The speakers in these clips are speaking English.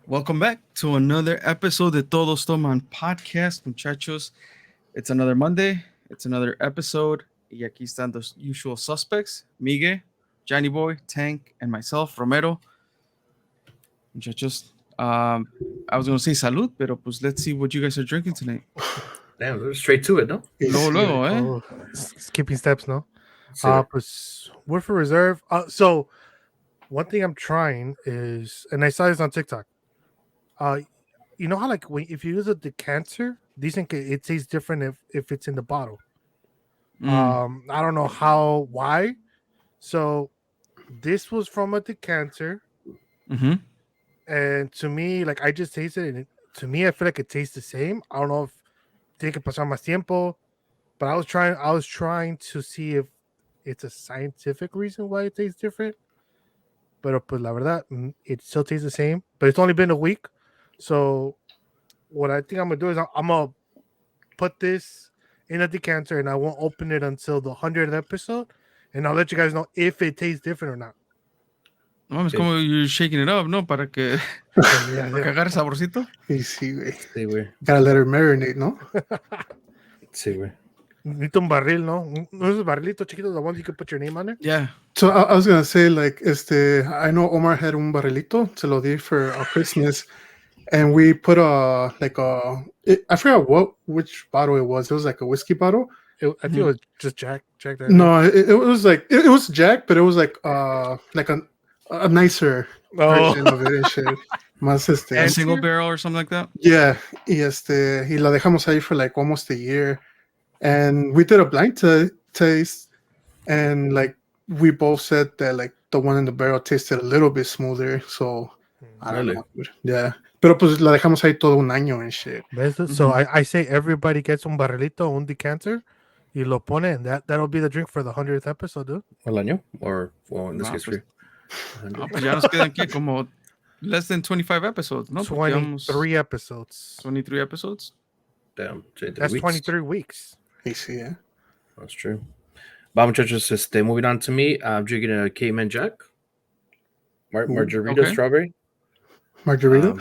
Welcome back to another episode of Todos Toman podcast, muchachos. It's another Monday. It's another episode. Y aquí están the usual suspects: Miguel, Johnny Boy, Tank, and myself, Romero. Muchachos, I was going to say salud, pero pues let's see what you guys are drinking tonight. Damn, we're straight to it, no? Luego, eh? Oh, skipping steps, no? Sí. Pues we're for reserve. So one thing I'm trying is, and I saw this on TikTok. You know how like if you use a decanter, decent, it tastes different if it's in the bottle. I don't know why. So this was from a decanter, and to me, like I just tasted it, and to me, I feel like it tastes the same. I don't know if tiene que pasar más tiempo, but I was trying to see if it's a scientific reason why it tastes different. But pues la verdad, it still tastes the same. But it's only been a week, so what I think I'm gonna do is I'm gonna put this in a decanter, and I won't open it until the 100th episode, and I'll let you guys know if it tastes different or not. No, es como you're shaking it up, ¿no? Para que agarre saborcito. Sí, güey. Sí, güey. Gotta let her marinate, ¿no? Sí, güey. Necesito un barril, ¿no? Uno de esos barrilitos chiquitos, the ones you can put your name on it. Yeah. So I was gonna say, like, I know Omar had un barrilito, se lo di for Christmas, and we put I forgot which bottle it was. It was like a whiskey bottle. I think it was just Jack. That No, it was like it was Jack, but it was like a nicer version of it and shit. Más A single barrel or something like that. Yeah, y la dejamos ahí for like almost a year, and we did a blind taste, and like we both said that like the one in the barrel tasted a little bit smoother, so I don't know. Yeah, pero pues la dejamos ahí todo un año and shit. So I say everybody gets un barrilito, un decanter, y lo pone, and that'll be the drink for the 100th episode, dude. ¿Al año? Or, well, in this case, pues, pues ya nos quedan aquí como less than 25 episodes, ¿no? 23 episodes. 23 episodes? Damn. That's weeks. 23 weeks. Sí, yeah. That's true. Va, muchachos, moving on to me. I'm drinking a Cayman Jack. Margarita strawberry. Margarita?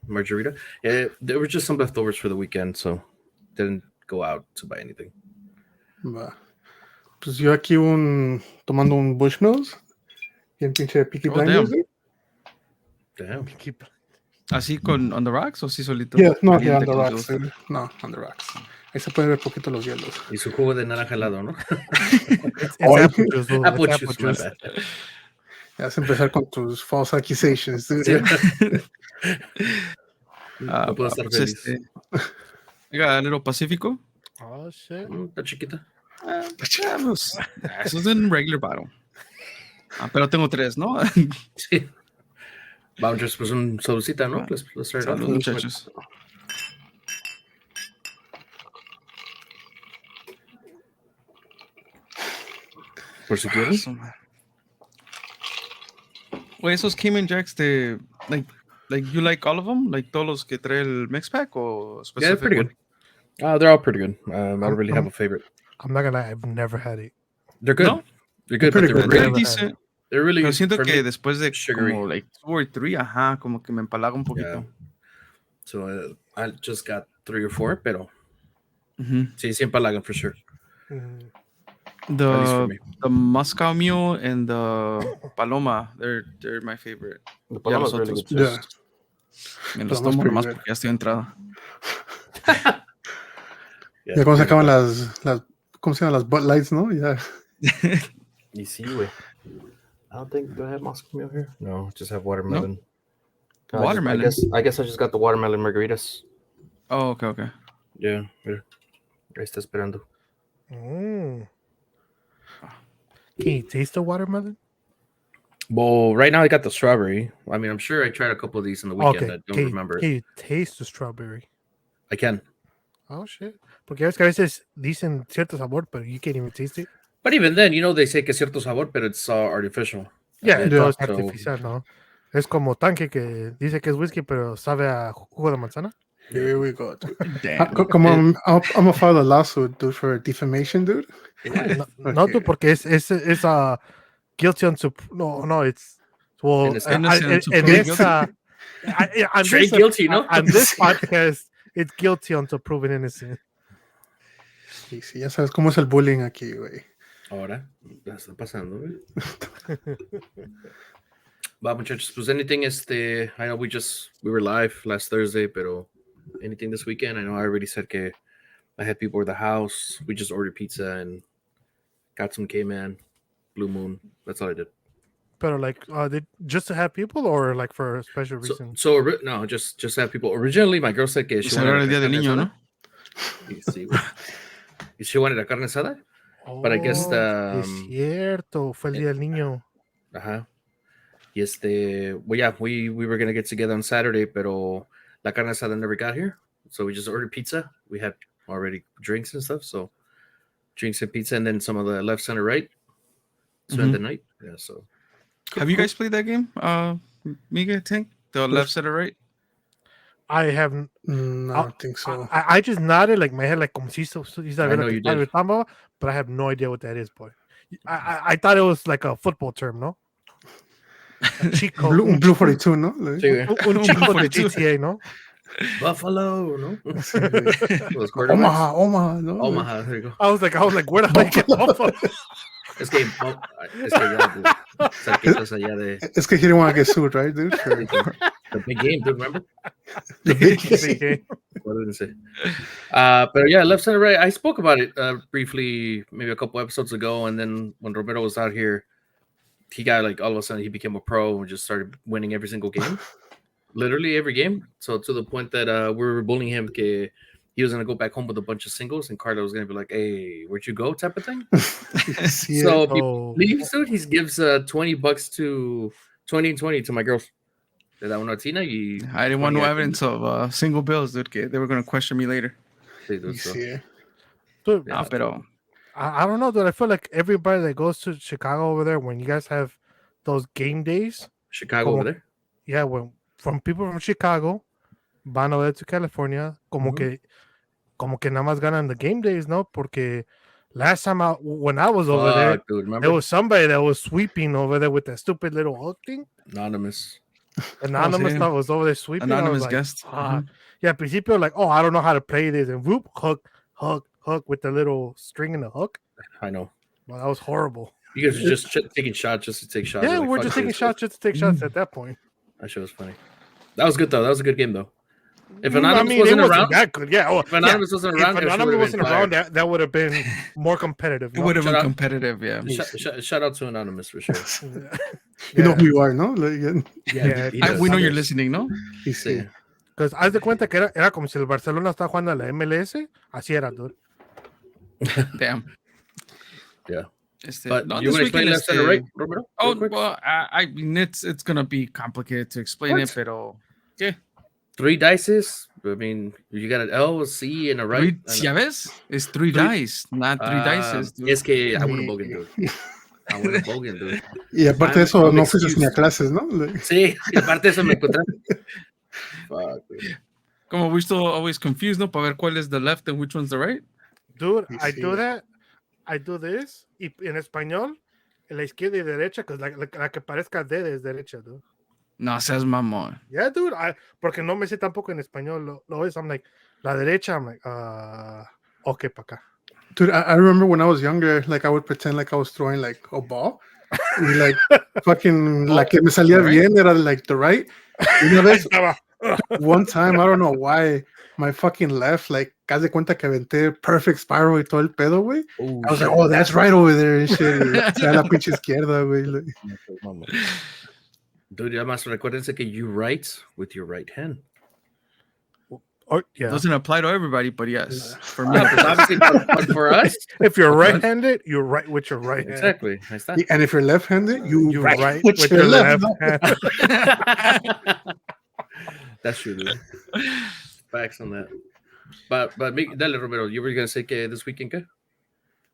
Margarita. Yeah, there were just some leftovers for the weekend, so didn't go out to buy anything. Va. Pues yo aquí tomando un Bushmills. Bien pinche Peaky Blinders. Damn. ¿Así on the rocks o sí solito? Yeah, no, on the rocks. No, on the rocks. Ahí se puede ver poquito los hielos. Y su jugo de naranja helado, ¿no? It's apple juice, dude. Apple It's juice, apple juice. Ya vas a empezar con tus false accusations, dude. No puedo estar feliz. Oiga, Little Pacífico. Oh, shit. Está chiquita. Eso es en regular bottle. Pero tengo 3, ¿no? Sí. Vamos, pues un saludcita, ¿no? Let's start it off. Salud, muchachos. Por si quieres. Güey, esos Cayman Jacks like you like all of them? Like todos los que trae el mix pack o specific? Yeah, they're pretty good. They're all pretty good. I don't really have a favorite. I'm not gonna lie, I've never had it. They're good. No? They're good, They're but pretty they're They're really decent. They're really. Pero siento for que me, después de sugary. como like 2 or 3, ajá, como que me empalaga un poquito. Yeah. So I just got 3 or 4, pero sí, sí empalagan for sure. The Moscow Mule and the Paloma, they're my favorite. The Paloma's Ya really los good. otros, Yeah. me los Paloma's tomo pretty nomás good. porque ya estoy entrada. Ya cuando se acaban las ¿cómo se llaman? Las Bud Lights, ¿no? Ya. Y sí, güey. I don't think, do I have Moscow Mule here? No, just have watermelon. No. Watermelon? I guess I just got the watermelon margaritas. Oh, okay. Yeah, mira. Ahí está esperando. Can you taste the watermelon? Well, right now I got the strawberry. I mean, I'm sure I tried a couple of these in the weekend. Okay. I don't remember. Can you taste the strawberry? I can. Oh, shit. Porque es que a veces dicen cierto sabor, but you can't even taste it. But even then, they say que cierto sabor, but it's artificial. Yeah, Yeah, es artificial, ¿no? Es como tanque que dice que es whisky, pero sabe a jugo de manzana. Here we go, dude. Damn. Come on, I'm gonna file a lawsuit, dude, for defamation, dude. No, tú, porque es guilty on no, it's well, Innocent until proven guilty. On Straight this, guilty, ¿no? on this Sí. podcast, it's guilty until proven innocent. Sí, sí, ya sabes cómo es el bullying aquí, güey. Ahora, ya está pasando, güey. Va, muchachos, pues anything, I know we were live last Thursday, pero anything this weekend? I know I already said que I had people at the house. We just ordered pizza and got some K-Man, Blue Moon. That's all I did. But like, just to have people, or like for a special reason? No, just have people. Originally, my girl said que she Celebrar wanted el Día del carne Niño, asada. ¿no? Y sí, güey. Y she wanted a carne asada. But I guess es cierto, fue el día del niño. Ajá. Y well, yeah, we were gonna get together on Saturday, pero la carne asada never got here, so we just ordered pizza. We had already drinks and stuff, so drinks and pizza, and then some of the left, center, right. Spend the night. Yeah. So, Have you guys played that game, Miguel? Tank the left, center, right? I haven't. No, I don't think so. I just nodded like my head, like como si I know you did. But I have no idea what that is, boy. I thought it was like a football term, no? A cheat code. Un Blue 42, ¿no? sí, güey. Un cheat code de 42. GTA, ¿no? Buffalo, no? Sí, güey. Los quarterbacks. Omaha, ¿no? Omaha, there you go. I was like, where the hell I get Buffalo? Es que ya, cerquitas allá de Es que he didn't want to get sued, right, dude? the big game, dude. Remember? The big Okay. What did I say? But yeah, left, center, right. I spoke about it briefly, maybe a couple episodes ago, and then when Romero was out here, he got like all of a sudden he became a pro and just started winning every single game, literally every game. So to the point that we were bullying him, que he was gonna go back home with a bunch of singles, and Carla was gonna be like, "Hey, where'd you go?" type of thing. Sí, So if Oh. he leaves, dude, he gives $20 to 20 and 20 to my girls. Le da una a Tina y I didn't want no 20 a evidence of single bills, dude. Que they were going to question me later. Sí, dude, so. sí. Dude, Nah, pero I don't know, dude. I feel like everybody that goes to Chicago over there, when you guys have those game days, Chicago over there. yeah, when from people from Chicago van over to California, como que nada más ganan the game days, no? Porque last time when I was over there, Fuck, dude, remember? there was somebody that was sweeping over there with that stupid little hook thing. Anonymous. Anonymous sí. stuff was over there sweeping. I was Anonymous like, guest. fuck. Yeah, al principio like, oh, I don't know how to play this, and whoop, hook with the little string and the hook. I know. Well, that was horrible. You guys are just taking shots just to take shots. Yeah, You're like, we're fuck just taking this. shots just to take shots at that point. That shit was funny. That was good though. That was a good game though. If I Anonymous mean, wasn't it wasn't around, that good. Yeah, oh, if Anonymous wasn't around, if that shit Anonymous would've wasn't been around, fire. that would have been more competitive. it No? would have Shout been out. competitive, yeah. Shout out to Anonymous for sure. You know who you are, ¿no? Like, Yeah, he I, does. we know you're listening, no? sí, sí. Sí. Because haz de cuenta que era como si el Barcelona estaba jugando a la MLS, así era, dude. Damn. Yeah. But But you want to explain left, center, right, Romero? Oh, Real quick? well, I mean, it's gonna be complicated to explain What? it, pero yeah. 3 dices. I mean, you got an L, a C, and a right. Three, ya ves? It's three dice, not three dices, dude. Es que I wouldn't bogan, dude. I wouldn't bogan, dude. Y aparte de eso, I'm no fuiste ni a excused. clases, ¿no? Like, Sí, y aparte de eso me encontré. Fuck, dude. Como we still always confused, no? Para ver cuál es the left and which one's the right. Dude, Sí, I sí. do that. I do this. Y en español, en la izquierda y derecha, que la que parezca D es derecha, dude. No seas mamón. Yeah, dude. Porque no me sé tampoco en español. Lo ves, I'm like, la derecha, I'm like, okay, para acá. dude, I remember when I was younger, like I would pretend like I was throwing like a ball. Y like fucking, la que me salía right. bien era like the right. Y una vez, Estaba, one time, I don't know why, my fucking left, like, haz de cuenta que aventé perfect spiral y todo el pedo, güey. Oh, I was like, oh, that's right over there and shit. Y se da la pinche izquierda, güey. Like, Dude, además recuérdense que you write with your right hand. yeah. Doesn't apply to everybody, but yes, for me. Yeah, pues obviously, but for us, If you're Okay. right-handed, you're right with your right hand. exactly. Ahí está. and if you're left-handed, you Right right with your left no? hand. That's true, dude. Facts on that. But dale, Romero, you were gonna say que this weekend, ¿qué?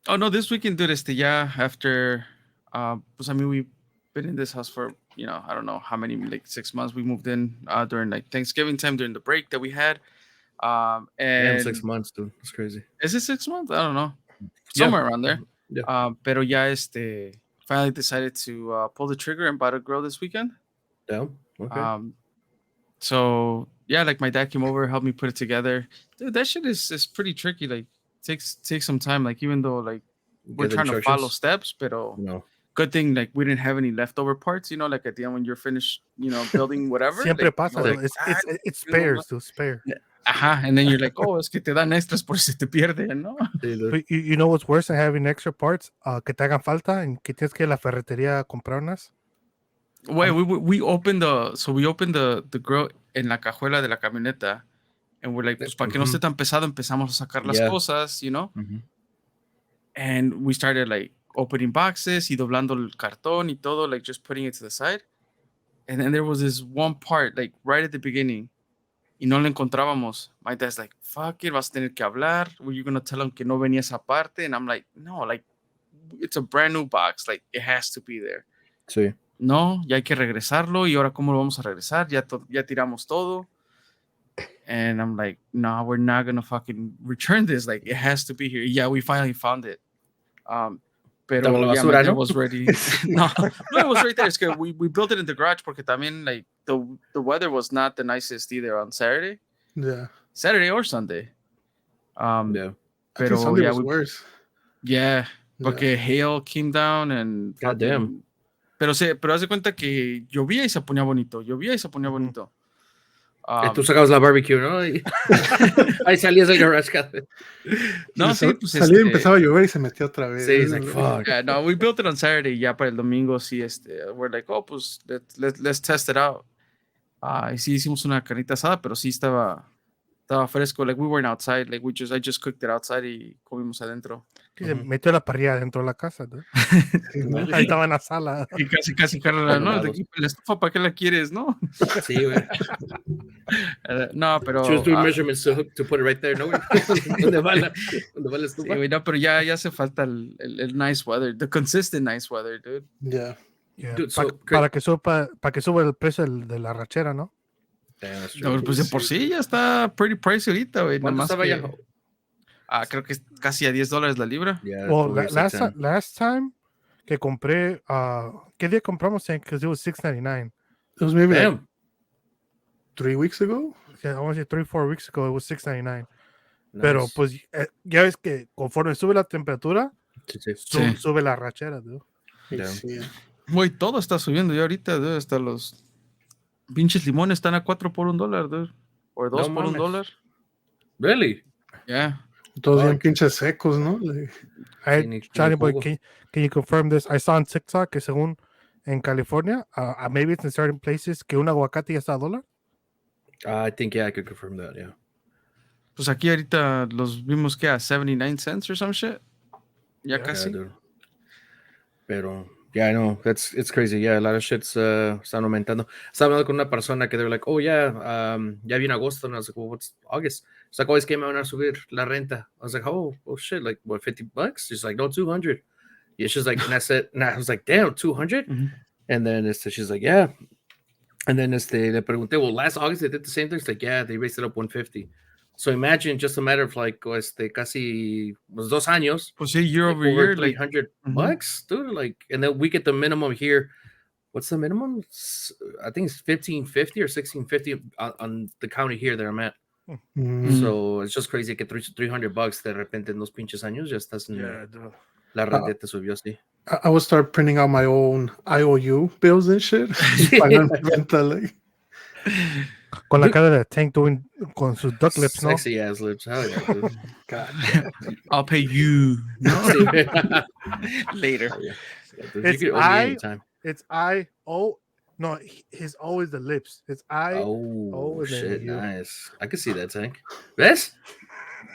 Oh no, this weekend, dude, ya after, pues I mean, we've been in this house for, I don't know how many, like 6 months. We moved in during like Thanksgiving time, during the break that we had. And Damn, 6 months, dude. That's crazy. Is it 6 months? I don't know. Somewhere around there. Yeah. Pero ya finally decided to pull the trigger and buy a grill this weekend. Down. Okay. So yeah, like my dad came over, helped me put it together. Dude, that shit is pretty tricky. Like takes some time. Like even though like we're Get the trying to follow instructions. steps, pero No. good thing like we didn't have any leftover parts. You know, like at the end when you're finished, you know, building whatever. Siempre like, pasa. you know, Though. like, It's spares, dude. Spare. ajá, and then you're like, oh, es que te dan extras por si te pierde, ¿no? Sí, dude. But you know what's worse than having extra parts? Que te hagan falta and que tienes que ir a la ferretería a comprar unas. Wait, we opened the grill en la cajuela de la camioneta, and we're like, pues para que no esté tan pesado, empezamos a sacar las Yeah. cosas, you know. Mhm. And we started like opening boxes y doblando el cartón y todo, like just putting it to the side. And then there was this one part, like right at the beginning, y no lo encontrábamos. My dad's like, fuck it, vas a tener que hablar. Were you going to tell him que no venía esa parte? And I'm like, no, like, it's a brand new box. Like, it has to be there. Sí. No, ya hay que regresarlo. Y ahora, ¿cómo lo vamos a regresar? Ya tiramos todo. And I'm like, no, we're not going to fucking return this. Like, it has to be here. Yeah, we finally found it. Pero Estaba en la yeah, basura, my dad ¿no? was ready. no, it was right there. It's good. We built it in the garage porque también like the weather was not the nicest either on Saturday or Sunday. Yeah. I think Pero Sunday yeah, was worse. yeah, porque hail came down and God damn. Pero haz de cuenta que llovía y se ponía bonito, bonito. Y tú sacabas la barbecue, ¿no? Y ahí salías del garage. No, sí, pues salía y empezaba a llover y se metió otra vez. Sí, it's like, fuck. Yeah, no, we built it on Saturday. Ya para el domingo sí, we're like, oh, pues let's test it out. Y sí hicimos una carnita asada, pero sí estaba fresco. Like we weren't outside. Like I just cooked it outside y comimos adentro. Sí, se metió la parrilla dentro de la casa, dude. Ahí estaba en la sala. Y casi Carla, no, de aquí, la estufa, ¿para qué la quieres, no? Sí, güey. No, pero She was doing measurements to put it right there, ¿no? ¿Dónde va la estufa? sí, güey, no, pero ya hace falta el nice weather, the consistent nice weather, dude. Yeah. Yeah. Dude, so para que suba el precio de la rachera, ¿no? Damn, that's No, true. pues de por sí ya está pretty pricey ahorita, güey. ¿Cuánto Nada más estaba que, ya? creo que es casi a $10 la libra. Yeah, Well, probably last 610. last time que compré, ¿qué día compramos? Because it was $6.99. It was maybe like Damn. 3 weeks ago. Yeah, I want to say 3-4 weeks ago, it was $6.99. Pero Nice. pues ya ves que conforme sube la temperatura, Sí, sí. Sí. sube la rachera, dude. Yeah. Sí. Güey, todo está subiendo ya ahorita, dude. Hasta los pinches limones están a 4 por $1, dude. O 2 No por mames. $1. Really? Yeah. Todos bien Fuck. pinches secos, ¿no? Like, Hey, ni Johnny Boy, jugo. can you confirm this? I saw on TikTok que según en California, maybe it's in certain places, que un aguacate ya está a $1. I think, yeah, I could confirm that, yeah. Pues aquí ahorita los vimos que a 79 cents or some shit. Ya Yeah, casi. Yeah, dude. Pero, yeah, I know. It's crazy. Yeah, a lot of shit's están aumentando. Estaba hablando con una persona que they were like, oh, yeah, ya viene agosto. And I was like, well, what's August? It's like, oh, es que me van a subir la renta. I was like, oh shit, like, what, $50? She's like, no, 200. Yeah, she's like, and I said, and I was like, damn, 200? Mhm. And then she's like, yeah. And then le pregunté, well, last August they did the same thing. It's like, yeah, they raised it up 150. So imagine just a matter of like, casi 2 años. Pues sí, year Like over year, like $300, dude. Like, and then we get the minimum here. What's the minimum? I think it's $1,550 or $1,650 on the county here that I'm at. mm, So it's just crazy que $300 de repente en 2 pinches años ya estás en dude. la renta te subió así. I would start printing out my own IOU bills and shit. Pagar mi renta, like. Con la cara de Tank doing con sus duck lips, ¿no? Sexy ass lips. Hell yeah, dude. God. I'll pay you Sí. later. Yeah, dude, It's you could owe me I- anytime. It's no, his O is the lips. It's Oh, and then shit, you. nice. I can see that, Tank. ¿Ves?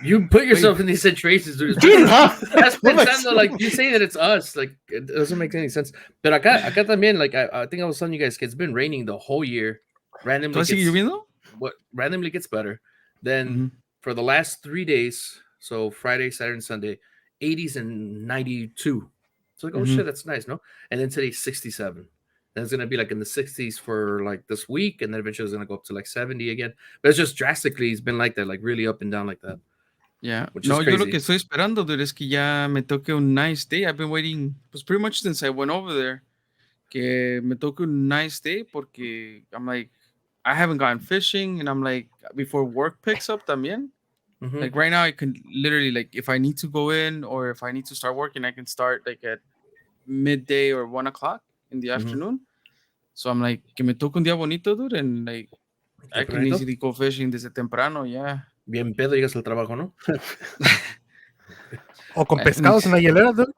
You put yourself in these situations, dude. Estás pensando, like, you say that it's us. Like, it doesn't make any sense. But acá también, like, I think I was telling you guys, it's been raining the whole year. Randomly ¿Todavía sigue lloviendo? randomly gets better. Then for the last 3 days, so Friday, Saturday, and Sunday, 80s and 92. It's like, oh shit, that's nice, no? And then today's 67. Then it's gonna be like in the 60s for like this week, and then eventually it's gonna go up to like 70 again. But it's just drastically, it's been like that, like really up and down like that. Yeah. Which No, is yo lo crazy. que estoy esperando, dude, es que ya me toque un nice day. I've been waiting, pues pretty much since I went over there, que me toque un nice day porque I'm like, I haven't gone fishing, and I'm like, before work picks up también. Mhm. Like right now, I can literally, like, if I need to go in or if I need to start working, I can start like at midday or 1 o'clock in the Mhm. afternoon. So I'm like, que me toque un día bonito, dude, and like I can Tempranito. easily go fishing desde temprano, yeah. Bien pedo llegas al trabajo, ¿no? O con And pescados en la hielera, dude.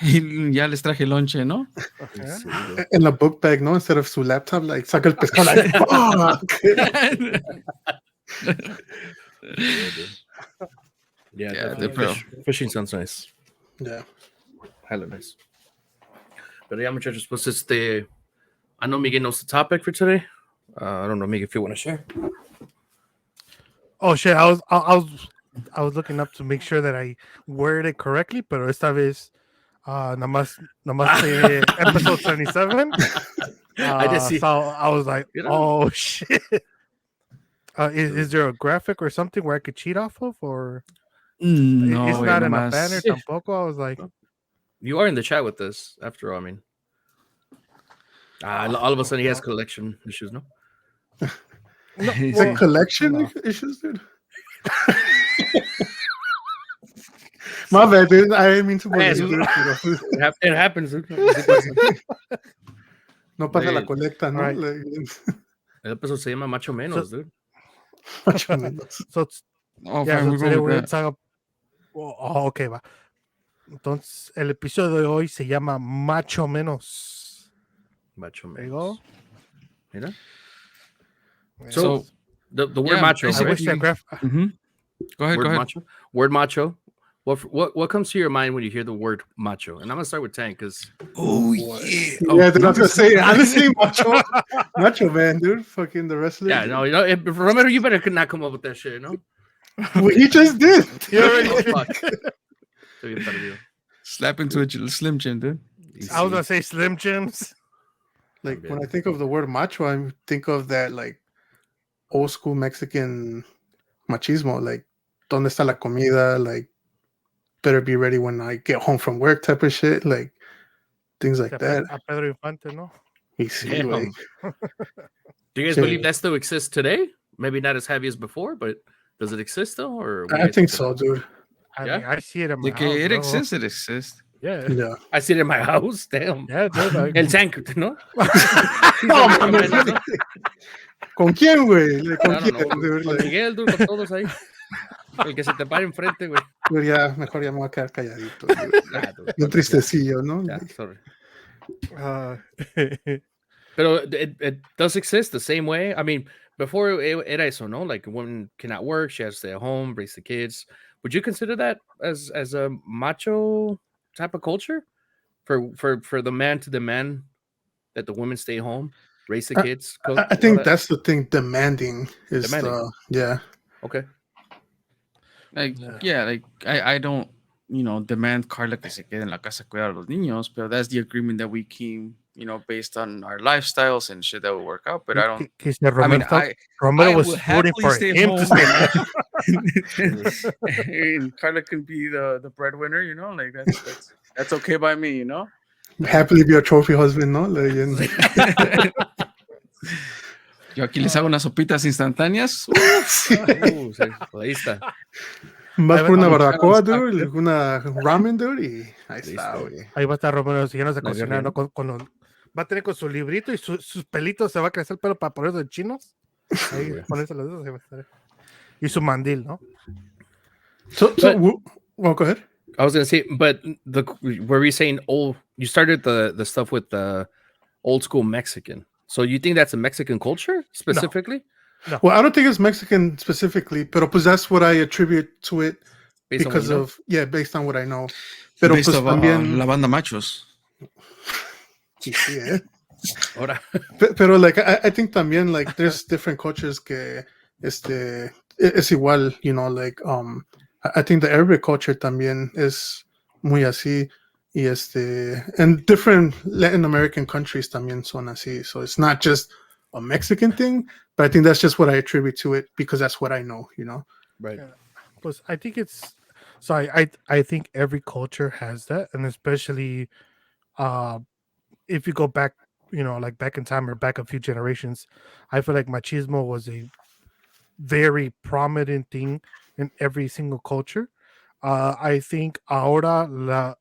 y ya les traje lonche, ¿no? Ajá. Sí, güey. In a book bag, no? Instead of su laptop, like saca el pescado, like, fuck. Yeah, dude. Yeah, Yeah, definitely. pero- Fishing sounds nice. Yeah. Hella nice. Pero ya, muchachos, pues I know Miguel knows the topic for today. I don't know, Miguel, if you want to share. Oh shit! I was looking up to make sure that I worded it correctly, pero esta vez, namaste episode 77. I did see. So I was like, You know. oh shit. Is there a graphic or something where I could cheat off of, or No, it's güey, not in a nomás- banner tampoco? I was like, You are in the chat with us, after all. I mean, all of a sudden he has collection issues, no? no, Sí. well, Collection no. issues, dude. My bad, dude. I didn't mean to Hey, believe, dude. pero It happens. Dude. No pasa la Wait. colecta, ¿no? Alright. Like, El episodio se llama Macho-menos, dude. Macho-menos. So Oh, yeah, fine, so we're today going we're with gonna that. talk. Oh, okay, va. Entonces, el episodio de hoy se llama Macho-menos. There you go. Macho-menos. Mira. Yeah. So, the word yeah, macho. I basically- wish that graph. Mhm. Go ahead, Word go ahead. macho. Word macho. What comes to your mind when you hear the word macho? And I'm gonna start with Tank because Oh, yeah. Oh, Yeah, dude, I was no. gonna say, honestly, Macho Man, dude. Fucking the wrestler. yeah, dude. no, you know, Romero, you better not come up with that shit, no? Well, he just did. You already Oh, did. fuck. Estoy bien perdido. Slap into a Slim Jim, dude. I was gonna say Slim Jims. Like when I think of the word macho, I think of that like old school Mexican machismo, like ¿Dónde está la comida? Like better be ready when I get home from work type of shit, like things like that. A Pedro Infante, no? Y sí, Damn. güey. Do you guys Sí. believe that still exists today? Maybe not as heavy as before, but does it exist though? Or what do you I guys think of so, that? dude. I Yeah? mean, I see it in my De que house. it luego. exists, it exists. Yeah. Yeah. I see it in my house. Damn. Yeah, dude. El Tank, ¿no? No, mames, ¿no? ¿Con quién, güey? Like, ¿Con I don't know. quién, dude? Con Like, Miguel, dude, con todos ahí. El que se te pare enfrente, güey. dude, ya, mejor ya me voy a quedar calladito. Dude. Nah, dude, Bien tristecillo, ¿no? Yeah, Like, sorry. Uh, Pero it does exist the same way. I mean, before era eso, no? Like a woman cannot work, she has to stay at home, raise the kids. Would you consider that as a macho type of culture? For the man to demand that the women stay home, raise the kids, cook? I all think that? that's the thing. Demanding is Demanding. yeah. Okay. Like, Yeah. yeah, like I don't, demand Carla que se quede en la casa a cuidar a los niños, but that's the agreement that we came, based on our lifestyles and shit that would work out. But I don't. que said I mean, Romero I was would rooting happily for stay him to home. stay. And Carla can be the breadwinner, like that's okay by me, Happily be a trophy husband, ¿no? Like, and- Yo aquí les hago unas sopitas instantáneas. Sí, ahí está. Más por una vamos, barbacoa, vamos, dude, una ramen, dude, y ahí está, Listo. güey. Ahí va a estar Romero enseñándose a No, cocinar, ¿no? guerrero. Va a tener con su librito y sus pelitos, se va a crecer el pelo para ponerse de chinos. Ahí güey. ponerse los dedos. Ahí va a estar. Y su mandil, ¿no? So, well, go ahead. I was gonna say, but were we saying old? You started the stuff with the old school Mexican. So you think that's a Mexican culture specifically? Well, I don't think it's Mexican specifically, pero pues that's what I attribute to it Based on what because you know? of, based on what I know. Pero Based pues off, también, la banda machos. sí, sí, eh. Ahora. Pero like I think también like there's different cultures que es igual, like I think the Arabic culture también es muy así y and different Latin American countries también son así, so it's not just a Mexican thing, but I think that's just what I attribute to it because that's what I know, Right. Pues I think it's so I think every culture has that, and especially if you go back like back in time or back a few generations, I feel like machismo was a very prominent thing in every single culture. I think ahora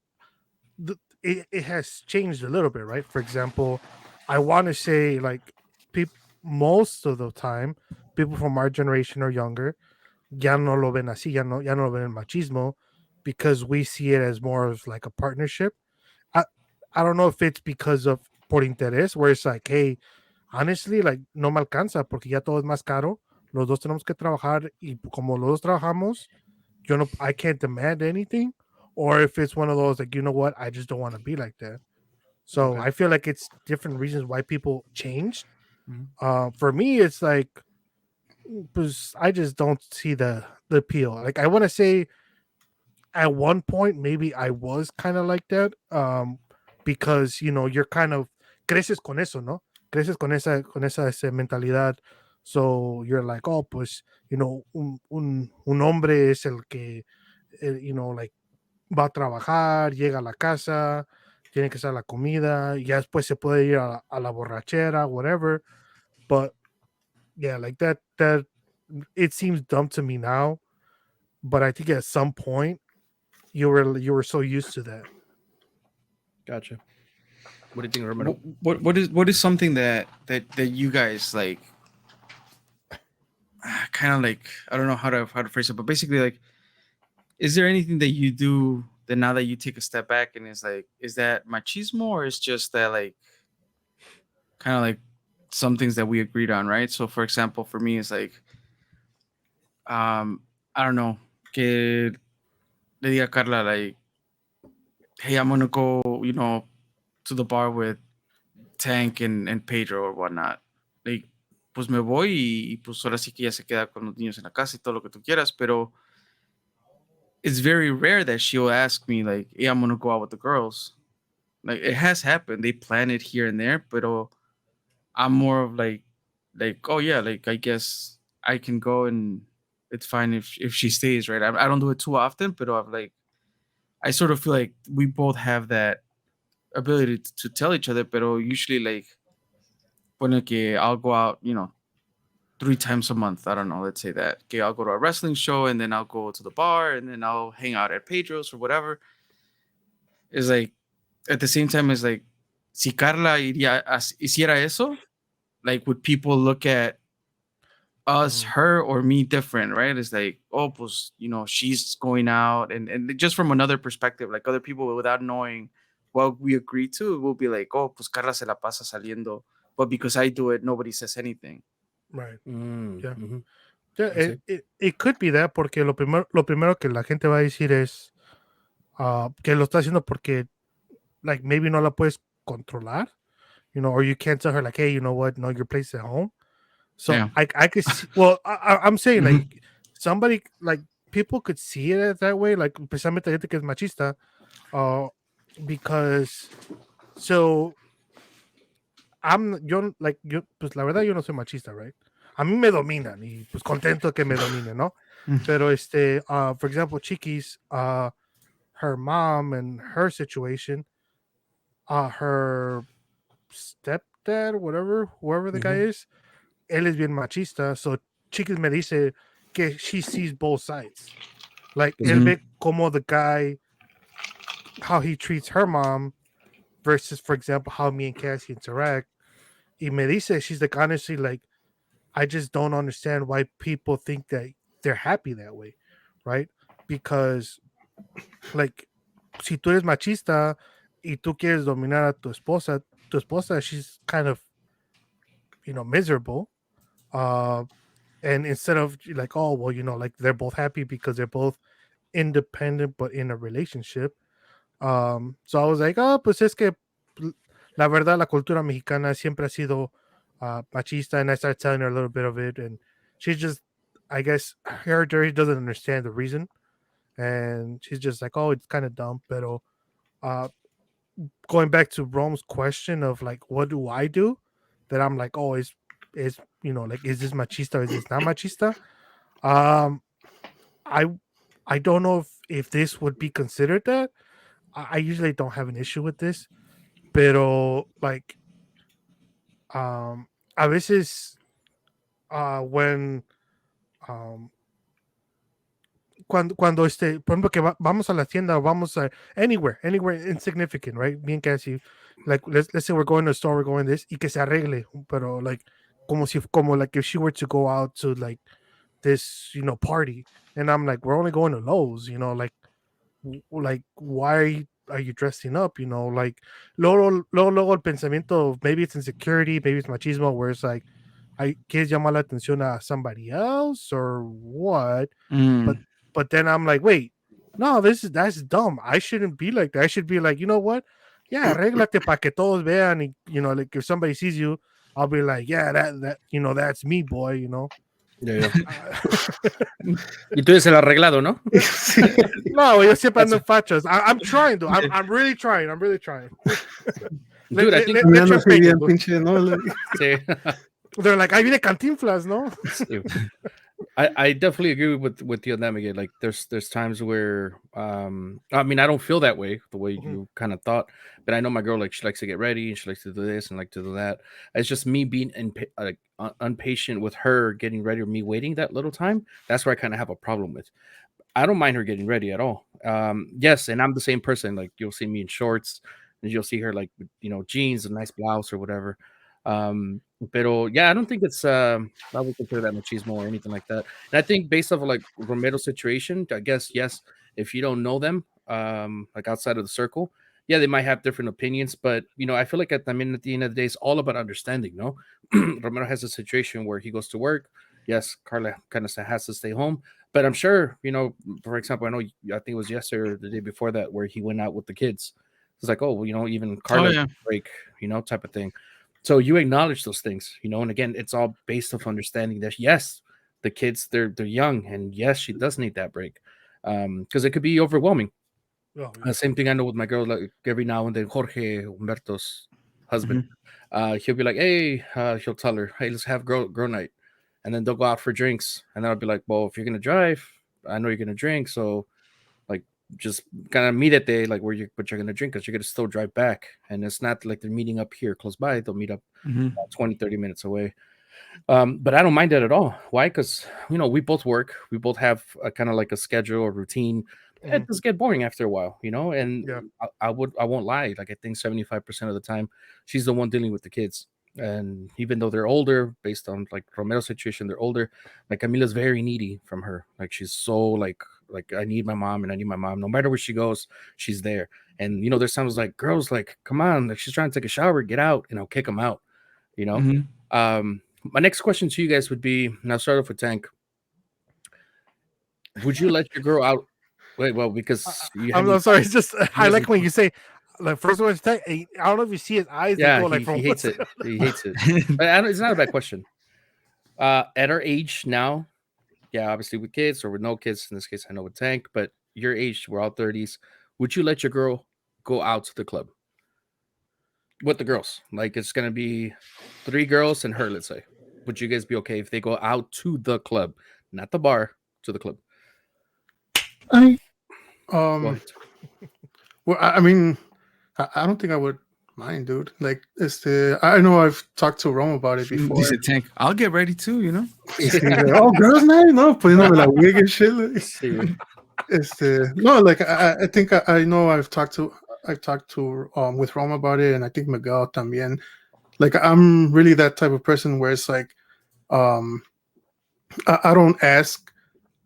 it has changed a little bit, right? For example, I want to say like people most of the time, people from our generation or younger, ya no lo ven así, ya no lo ven machismo because we see it as more of like a partnership. I I don't know if it's because of por interés, where it's like, hey, honestly, like no me alcanza porque ya todo es más caro. Los dos tenemos que trabajar y como los dos trabajamos, yo no, I can't demand anything. Or if it's one of those like, you know what, I just don't want to be like that. So Okay. I feel like it's different reasons why people changed. Mhm. For me, it's like, pues, I just don't see the appeal. Like I want to say at one point maybe I was kind of like that, because you're kind of creces con eso, no? Creces con esa mentalidad. So you're like, oh, pues, un hombre es el que, like va a trabajar, llega a la casa, tiene que hacer la comida, y ya después se puede ir a la borrachera, whatever. But yeah, like that it seems dumb to me now, but I think at some point you were so used to that. Gotcha. What do you think, What, Romero? what is something that you guys like kind of like, I don't know how to phrase it, but basically like, is there anything that you do that now that you take a step back and it's like, is that machismo or is just that like kind of like some things that we agreed on, right? So for example, for me it's like, um I don't know, que le diga a Carla like, hey, I'm gonna go, to the bar with Tank and Pedro or whatnot. Like, pues me voy y pues ahora sí que ya se queda con los niños en la casa y todo lo que tú quieras, pero it's very rare that she'll ask me like, hey, I'm gonna go out with the girls. Like it has happened. They plan it here and there, but I'm more of like, oh yeah, like I guess I can go and it's fine if she stays, right? I don't do it too often, but I'm like, I sort of feel like we both have that ability to tell each other, but usually like, pone que I'll go out, 3 times a month. I don't know. Let's say that. Okay, I'll go to a wrestling show and then I'll go to the bar and then I'll hang out at Pedro's or whatever. It's like at the same time, it's like, si Carla hiciera eso, like would people look at us, Mm, her, or me different, right? It's like, oh, pues, she's going out, and just from another perspective, like other people without knowing what we agreed to, it will be like, oh, pues Carla se la pasa saliendo, but because I do it, nobody says anything. right. Mm, Yeah. mhm. Yeah, I see. it could be that porque lo primero que la gente va a decir es que lo está haciendo porque like maybe no la puedes controlar, or you can't tell her like, hey, you know what, no, your place is at home. So Yeah. I could see. Well, I'm saying like Mhm. somebody like people could see it that way, like especialmente gente que es machista, uh, because so yo like yo pues la verdad yo no soy machista, right? A mí me dominan y pues contento que me dominen, ¿no? Pero for example, Chiquis, her mom and her situation, her stepdad, whatever, whoever the guy Mhm. is, él es bien machista. So Chiquis me dice que she sees both sides. Like él Mhm. ve como the guy, how he treats her mom versus, for example, how me and Cassie interact. Y me dice, she's like, honestly, like, I just don't understand why people think that they're happy that way, right? Because, like, si tú eres machista y tú quieres dominar a tu esposa, she's kind of, miserable. Uh, and instead of like, oh, well, like they're both happy because they're both independent but in a relationship. So I was like, oh, pues es que la verdad la cultura mexicana siempre ha sido machista, and I started telling her a little bit of it, and she's just, I guess, her Jerry doesn't understand the reason, and she's just like, oh, it's kind of dumb. But uh, going back to Rome's question of like, what do I do? That I'm like, oh, is like, is this machista or is this not machista? Um, I I don't know if this would be considered that. I usually don't have an issue with this, pero like a veces when um, cuando por ejemplo que vamos a la tienda o vamos a anywhere insignificant, right? Bien que así, like let's say we're going to a store, we're going this y que se arregle, pero like como like if she were to go out to like this, party, and I'm like, we're only going to Lowe's, like why are you dressing up, like luego el pensamiento of maybe it's insecurity, maybe it's machismo, where it's like I quieres llamar la atención a somebody else or what, but Mm. but then I'm like, wait, no, that's dumb. I shouldn't be like that. I should be like, you know what? Yeah, arréglate para que todos vean. Y, like if somebody sees you, I'll be like, yeah, that that's me, boy. Yeah, yeah. Uh, Y tú eres el arreglado, ¿no? Sí. no, yo siempre ando That's en fachas. I'm trying though. I'm really trying. I'm really trying. Dude, I think Le Caminando así bien champeño. pinche, ¿no? Like, sí. They're like, ahí viene Cantinflas, ¿no? Sí. I definitely agree with you on that, Miguel. Like there's times where I mean I don't feel that way the way Mhm. you kind of thought, but I know my girl, like she likes to get ready and she likes to do this and like to do that. It's just me being impatient with her getting ready or me waiting that little time. That's where I kind of have a problem with. I don't mind her getting ready at all. Yes, and I'm the same person. Like you'll see me in shorts, and you'll see her like with, jeans, a nice blouse or whatever. Pero yeah, I don't think it's I would consider that machismo or anything like that. And I think based off of like Romero's situation, I guess yes, if you don't know them, like outside of the circle, yeah, they might have different opinions. But I feel like at the end of the day, it's all about understanding. No, Romero has a situation where he goes to work. Yes, Carla kind of has to stay home, but I'm sure, for example, I think it was yesterday or the day before that where he went out with the kids. It's like, oh, well, even Oh Carla yeah. break, type of thing. So you acknowledge those things, and again, it's all based off understanding that yes, the kids they're young, and yes, she does need that break, because it could be overwhelming. Oh, yeah. Same thing I know with my girl. Like every now and then, Jorge Humberto's husband, Mhm. he'll be like, "Hey," he'll tell her, "Hey, let's have girl night," and then they'll go out for drinks, and then I'll be like, "Well, if you're gonna drive, I know you're gonna drink, so like just kind of meet at the like where you're gonna drink because you're gonna still drive back, and it's not like they're meeting up here close by. They'll meet up Mhm. 20-30 minutes away." But I don't mind that at all. Why? Because we both work, we both have a kind of like a schedule or routine. It Mhm. does get boring after a while, and Yeah. I won't lie. Like I think 75% of the time, she's the one dealing with the kids. And even though they're older, based on like Romero's situation, they're older. Like Camila's very needy from her. Like she's so like I need my mom and I need my mom. No matter where she goes, she's there. And there's times like girls like, come on, like she's trying to take a shower, get out, and I'll kick them out. You know. Mhm. My next question to you guys would be, and I'll start off with Tank. Would you let your girl out? Wait, well, because you I'm, haven't. I'm sorry. It's just He I like doesn't. when you say like first one. I don't know if you see his eyes. They Yeah, go like he from hates one it. He hates it. But it's not a bad question. At our age now, yeah, obviously with kids or with no kids. In this case, I know with Tank, but your age, we're all 30s. Would you let your girl go out to the club with the girls? Like it's gonna be 3 girls and her. Let's say. Would you guys be okay if they go out to the club, not the bar, to the club? I Go um ahead. well I mean I don't think I would mind, dude. Like it's I know I've talked to Rome about it before. Dice Tank. I'll get ready too. He's like, oh, girls' night, no, poniéndome la wig and shit. Like, Sí. no, like I think I know I've talked to with Rome about it, and I think Miguel también. Like I'm really that type of person where it's like um I don't ask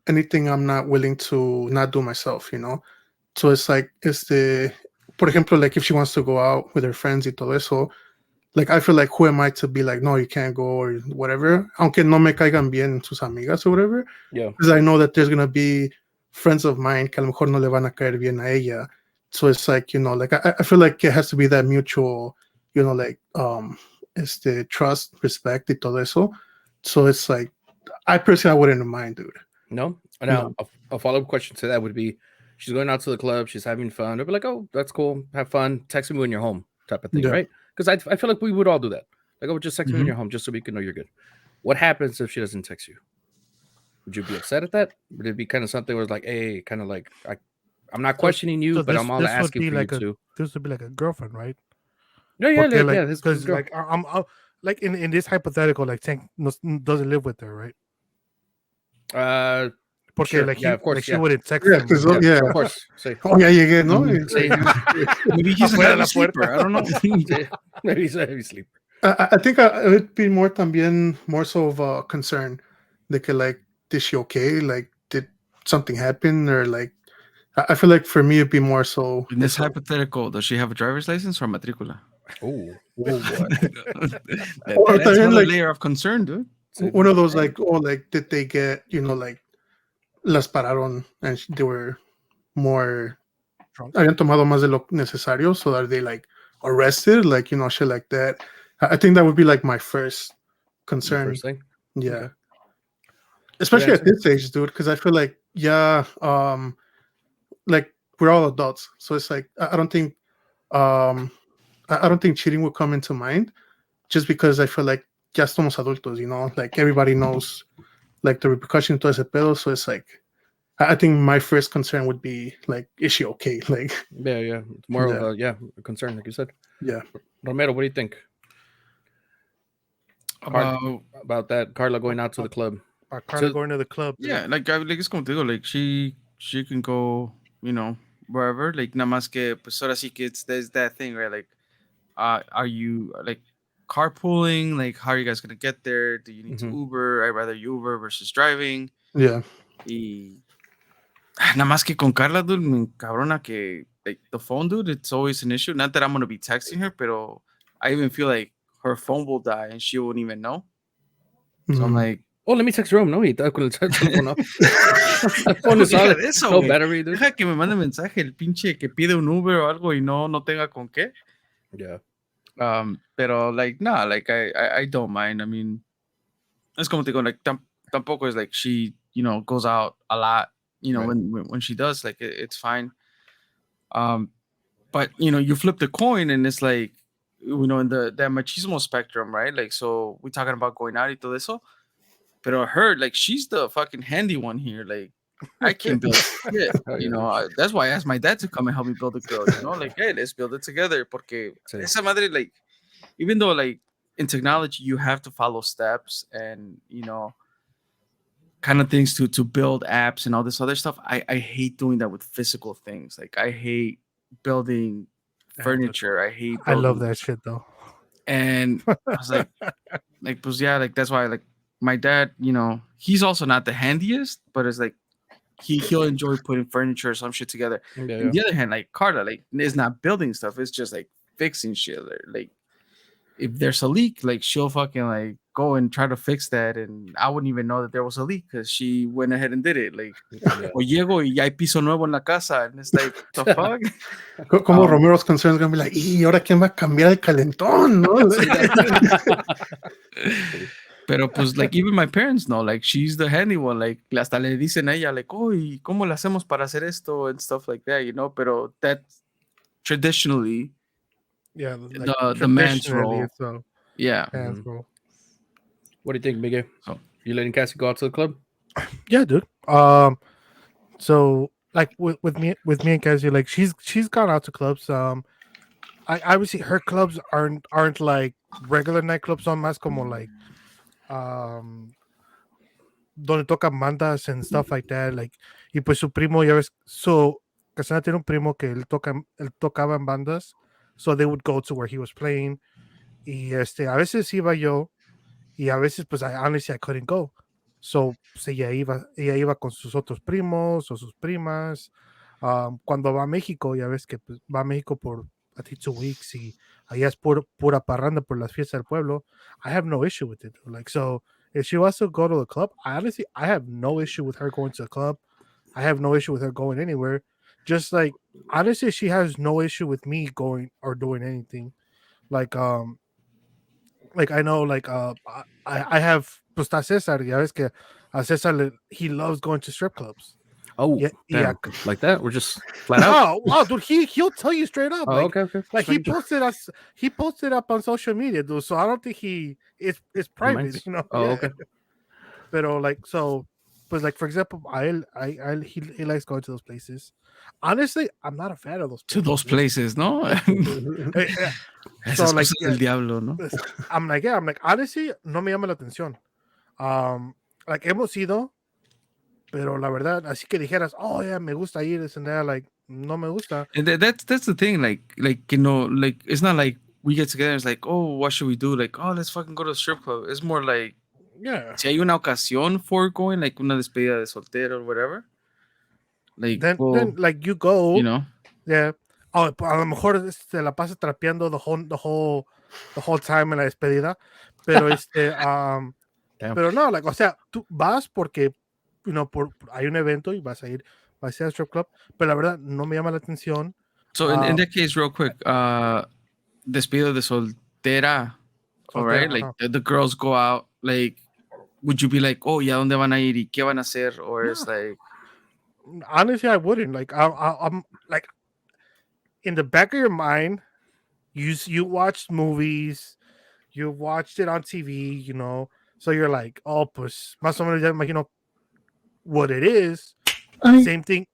anything I'm not willing to not do myself. So it's like por ejemplo, like if she wants to go out with her friends y todo eso, like I feel like who am I to be like, no, you can't go or whatever, aunque no me caigan bien sus amigas or whatever, Yeah. because I know that there's gonna be friends of mine que a lo mejor no le van a caer bien a ella. So it's like, like I feel like it has to be that mutual, like trust, respect y todo eso. So it's like I personally I wouldn't mind, dude. No. Now, No. a follow up question to that would be: she's going out to the club, she's having fun. They'll be like, "Oh, that's cool. Have fun. Text me when you're home," type of thing, Yeah. right? Because I feel like we would all do that. Like, "Oh, just text me when Mhm. you're home, just so we can know you're good." What happens if she doesn't text you? Would you be upset at that? Would it be kind of something where it's like, "Hey, kind of like I'm not so questioning you, so but this I'm all this would asking be for you like too." a girlfriend, right? Yeah, yeah, Porque like, like yeah. His because girl. like like in this hypothetical, like Tank doesn't live with her, right? Porque Sure. like Yeah, of course, like she yeah. wouldn't text Yeah, him. because Like, Yeah, yeah. of course. Sí. Oh, ya llegué, ¿no? Sí. Maybe he's a Afuera heavy la sleeper. puerta. I don't know. Sí. Maybe he's a heavy sleeper. I think it would be more también more so of a concern. De que like, is she okay? Like, did something happen? Or like, I feel like for me it'd be more so. In this eso. hypothetical, does she have a driver's license or matricula? Oh, boy. Or That's también, another like, layer of concern, dude. one of those like, oh, like, did they get, like, las pararon and they were more, Drunk. habían tomado más de lo necesario, so are they like arrested, like, shit like that. I think that would be like my first concern. First thing. Yeah. Okay. Especially Good at this age, dude, because I feel like, yeah, like we're all adults, so it's like I don't think I don't think cheating would come into mind, just because I feel like ya somos adultos, like everybody knows like the repercussions to ese pedo, so it's like I think my first concern would be like, is she okay? Like, Yeah. It's more Yeah. of a concern, like you said. yeah. Romero, what do you think about that? Carla going out to the club. Carla So- going to the club. Yeah, like it's como te digo, like she can go, wherever. Like nada más que pues ahora sí que there's that thing, right? Like, are you like carpooling? Like, how are you guys gonna get there? Do you need to Uber? I'd rather Uber versus driving. Yeah. Y nada más que con Carla, dude, me cabrona que like the phone, dude, it's always an issue. Not that I'm gonna be texting her, pero I even feel like her phone will die and she won't even know. So I'm like, oh, let me text Rome. No, y está con el teléfono. El phone is deja solid. de eso, No güey. battery, dude. Deja que me mande mensaje el pinche que pide un Uber o algo y no tenga con qué. Yeah. Pero like, nah, like I don't mind. I mean, es como te digo, like tampoco is like she, goes out a lot, Right. when she does, like it's fine. But you flip the coin and it's like, in that machismo spectrum, right? Like, so we're talking about going out y todo eso. Pero her, like, she's the fucking handy one here. Like, I can't build shit. Oh, yeah. That's why I asked my dad to come and help me build a girl. Like, hey, let's build it together. Porque Sí. esa madre, like, even though like in technology you have to follow steps and kind of things to build apps and all this other stuff. I hate doing that with physical things. Like I hate building furniture. I hate. I love that shit though. And I was like, pues yeah, like that's why like my dad, he's also not the handiest, but it's like he'll enjoy putting furniture or some shit together. Yeah, On the other hand, like Carla, like is not building stuff. It's just like fixing shit. Like if there's a leak, like she'll fucking like go and try to fix that, and I wouldn't even know that there was a leak because she went ahead and did it. Like, o llego y ya hay piso nuevo en la casa, and it's like, the fuck? Como Romero's concerns gonna be like, ¿y ahora quién va a cambiar el calentón? ¿No? Pero pues like even my parents know, like she's the handy one. Like hasta le dicen a ella, like, oh, ¿y cómo le hacemos para hacer esto and stuff like that, Pero that traditionally, Yeah, the man's traditionally, role. it's a Yeah. man's role. What do you think, Miguel? Oh. You letting Cassie go out to the club? Yeah, dude. So like with me and Cassie, like she's gone out to clubs. I obviously her clubs aren't like regular nightclubs, son más como like donde tocan bandas and stuff like that. Like y pues su primo ya ves, so Casana tiene un primo que él tocaba en bandas, so they would go to where he was playing. Y a veces iba yo y a veces pues honestly I couldn't go. So pues, ella iba con sus otros primos o sus primas. Cuando va a México, ya ves que pues, va a México por I think 2 weeks y allá es pura parranda por las fiestas del pueblo. I have no issue with it. Like, so if she wants to go to the club, I have no issue with her going to the club. I have no issue with her going anywhere. Just like honestly, she has no issue with me going or doing anything. Like I know like I have pues está César, ya ves que a César he loves going to strip clubs. Oh, Yeah, damn. Like that? We're just flat out? Oh, wow, dude, he'll tell you straight up. Oh, Like, okay. like he posted up on social media, dude. So I don't think it's private, Reminds- you know. Oh, Yeah. okay. Pero like so but like for example, he likes going to those places. Honestly, I'm not a fan of those To places. those places, ¿no? Eh, eh, so Esas like cosas del diablo, ¿no? I'm like honestly, no me llama la atención. Like hemos ido, pero la verdad, así que dijeras, oh yeah, me gusta ir, this and that, like no me gusta. And that's the thing, like you know, like it's not like we get together and it's like, oh, what should we do? Like, oh, let's fucking go to a strip club. It's more like Yeah. si hay una ocasión for going, like una despedida de soltero or whatever. Like, Then like you go, you know, yeah. Oh, a lo mejor se la pasa trapeando the whole time en la despedida, pero Damn. pero no, like, o sea, tú vas porque, hay un evento y vas a ir al strip club, pero la verdad no me llama la atención. so in that case, real quick, despedida de soltera, all right? Like Ajá. the girls go out, like, would you be like, oh, ¿y a dónde van a ir y qué van a hacer? Or it's like, Honestly, I wouldn't. Like, I'm like, in the back of your mind, you watched movies, you watched it on TV, so you're like, oh, pues más o menos ya imagino what it is. I mean, Same thing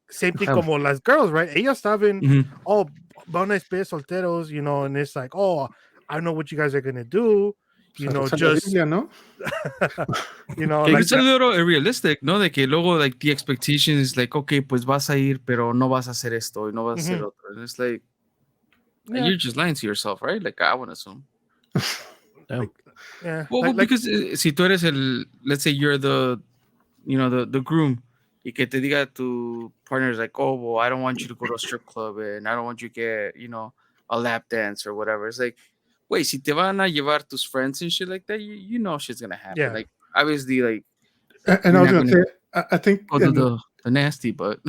Damn. como las girls, right? Ellas saben, mhm. oh, van a despedir solteros, and it's like, oh, I know what you guys are gonna do, just Biblia, ¿no? Que like it's a little irrealistic, ¿no? De que luego, like, the expectation is like, okay, pues vas a ir, pero no vas a hacer esto y no vas a hacer Mhm. otro. And it's like, Yeah. you're just lying to yourself, right? Like, I would assume. Damn. yeah, Well, because si tú eres let's say you're the groom, y que te diga tu partner is like, oh, well, I don't want you to go to a strip club and I don't want you to get, a lap dance or whatever. It's like, wait, si te van a llevar tus friends and shit like that, you know shit's gonna happen. Yeah. Like, obviously, like, And I you're was not gonna gonna say, I think go to the nasty, but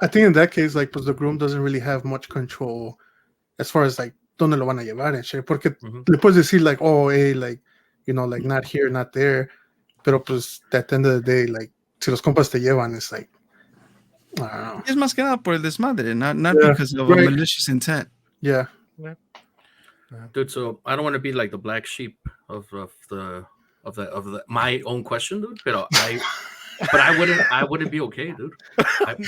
I think in that case, like, pues the groom doesn't really have much control as far as like dónde lo van a llevar and shit. Porque le puedes decir like, oh, hey, like, like not here, not there. Pero pues at the end of the day, like, si los compas te llevan, it's like, I don't know. es más que nada por el desmadre, not Yeah, because of a right. malicious intent. Yeah. Dude, so I don't want to be like the black sheep of the my own question, dude. But I wouldn't be okay, dude.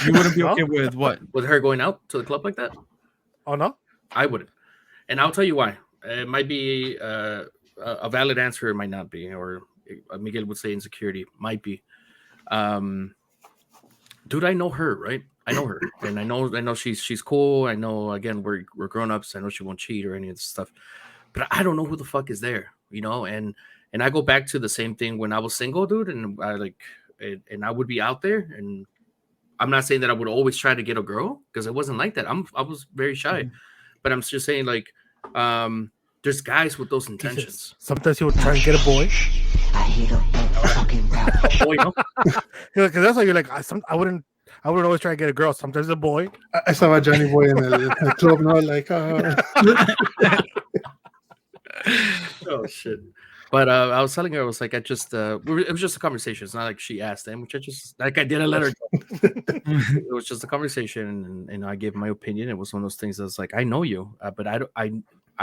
You wouldn't be No? okay with what? With her going out to the club like that. oh no, I wouldn't, and I'll tell you why. It might be a valid answer, it might not be, or Miguel would say insecurity might be. Dude, I know her, right? I know her, and I know she's cool. I know, again, we're grown ups. I know she won't cheat or any of this stuff, but I don't know who the fuck is there, And I go back to the same thing when I was single, dude, and I would be out there, and I'm not saying that I would always try to get a girl because it wasn't like that. I was very shy, but I'm just saying like, there's guys with those intentions. sometimes he would try and get a boy. I hate a fucking rap. Boy, no? Because that's why you're like, I wouldn't always try to get a girl. Sometimes a boy. I saw Johnny Boy in el club, no, like, Oh shit. But I was telling her, I was like, it was just a conversation. It's not like she asked them, which I didn't let her go. It was just a conversation, and I gave my opinion. It was one of those things that's like, I know you, but I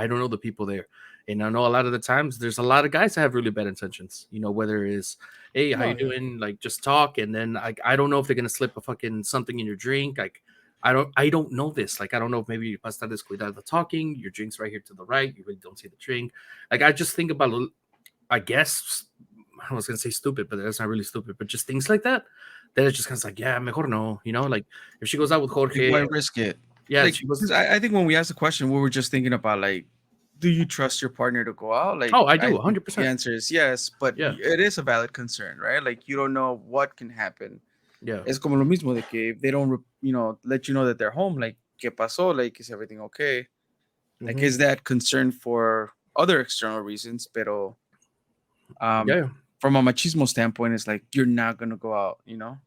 don't know the people there. And I know a lot of the times there's a lot of guys that have really bad intentions, whether it's, hey, how you doing? Like, just talk. And then I don't know if they're going to slip a fucking something in your drink. Like, I don't know this. Like, I don't know if maybe you must have this cuidado talking, your drink's right here to the right. You really don't see the drink. Like, I just think about, I guess, I was going to say stupid, but that's not really stupid, but just things like that. Then it's just kind of like, yeah, mejor no, like if she goes out with Jorge. Why risk it? Yeah. Like, I think when we asked the question, we were just thinking about like, do you trust your partner to go out? Like, oh, I do, think 100%. The answer is yes, but Yeah. it is a valid concern, right? Like, you don't know what can happen. Yeah. Es como lo mismo de que if they don't, let you know that they're home, like, ¿qué pasó? Like, is everything okay? Like, is that concern for other external reasons? Pero from a machismo standpoint, it's like, you're not going to go out, No,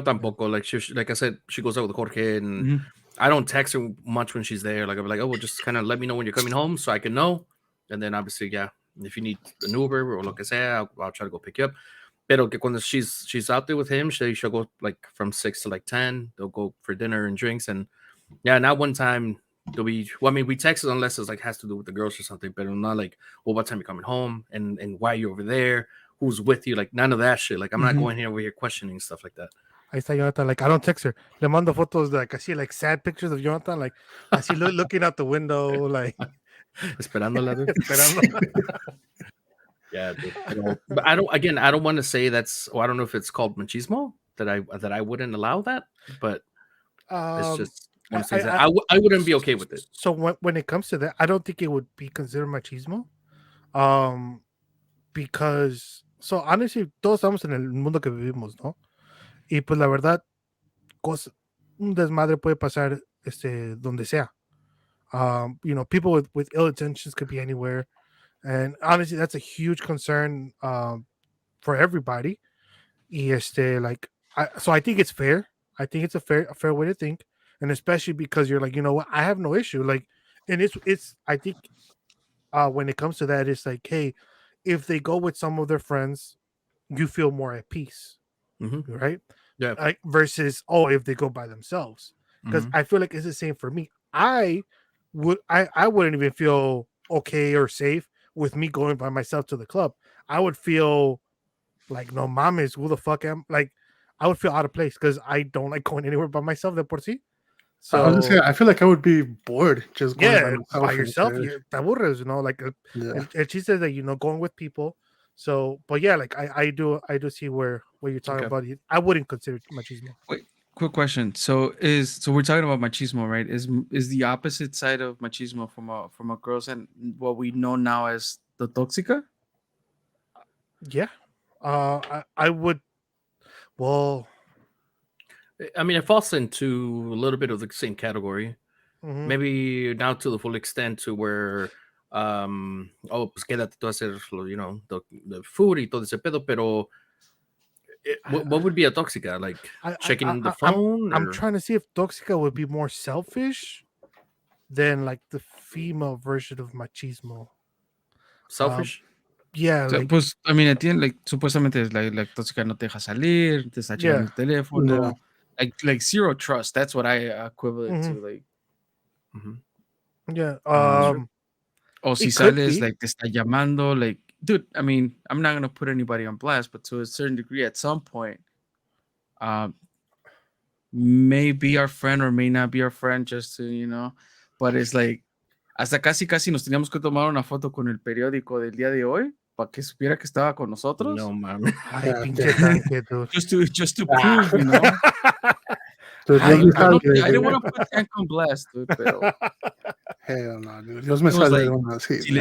tampoco. Like I said, she goes out with Jorge, and I don't text her much when she's there. Like, I'll be like, oh, well, just kind of let me know when you're coming home so I can know. And then obviously, yeah, if you need an Uber or lo que sea, I'll try to go pick you up. Pero que cuando she's out there with him, she'll go like from 6 to like 10. They'll go for dinner and drinks. And yeah, not one time we texted unless it's like has to do with the girls or something, but not like, well, what time you coming home and why are you over there? who's with you. Like none of that shit. Like I'm not Mhm. going here over here questioning stuff like that. Ahí está Jonathan, like I don't text her. Le mando fotos de like así like sad pictures of Jonathan, like así looking out the window, like Esperándola, dude. esperando. Yeah, dude. But I don't want to say that's, or I don't know if it's called machismo that I wouldn't allow that, but it's just one of those things that I wouldn't be okay with it. So when it comes to that, I don't think it would be considered machismo. Because so honestly, todos estamos en el mundo que vivimos, ¿no? Y pues la verdad, un desmadre puede pasar donde sea. You know, people with ill intentions could be anywhere. And honestly, that's a huge concern for everybody. Y like, so I think it's fair. I think it's a fair way to think, and especially because you're like, you know what, I have no issue. Like, and it's I think when it comes to that, it's like, hey, if they go with some of their friends, you feel more at peace, right? Yeah. Like versus if they go by themselves, because I feel like it's the same for me. I wouldn't even feel okay or safe with me going by myself to the club. I would feel like, no mames, who the fuck am like? I would feel out of place because I don't like going anywhere by myself. De por sí. So I was gonna say, I feel like I would be bored just going by myself. by yourself. and Te aburres, you know. Like, Yeah. and she says that, you know, going with people. So, but yeah, like I do see where you're talking about. I wouldn't consider machismo. Wait, quick question. So we're talking about machismo, right? Is the opposite side of machismo from a girl's and what we know now as the tóxica? Yeah, I would. Well, I mean, it falls into a little bit of the same category. Maybe not to the full extent to where, pues quédate tú a hacer, you know, the food y todo ese pedo, pero what would be a tóxica? Like checking the phone? I'm trying to see if tóxica would be more selfish than like the female version of machismo. Selfish? Yeah, like, Pues, I mean, entiendo, like, supuestamente es like tóxica no te deja salir, te está checando el teléfono, like zero trust. That's what I equivalent to, like. Yeah. O si sales, like, te está llamando, like, dude, I mean, I'm not gonna put anybody on blast, but to a certain degree, at some point, may be our friend or may not be our friend, just to, you know, but it's like, hasta casi nos teníamos que tomar una foto con el periódico del día de hoy para que supiera que estaba con nosotros. No, man. Ay, pinche tanque, dude. Just to prove, you know. I didn't want to put Tank on blast, dude, pero hell no, dude. Dios me salve de una así. Si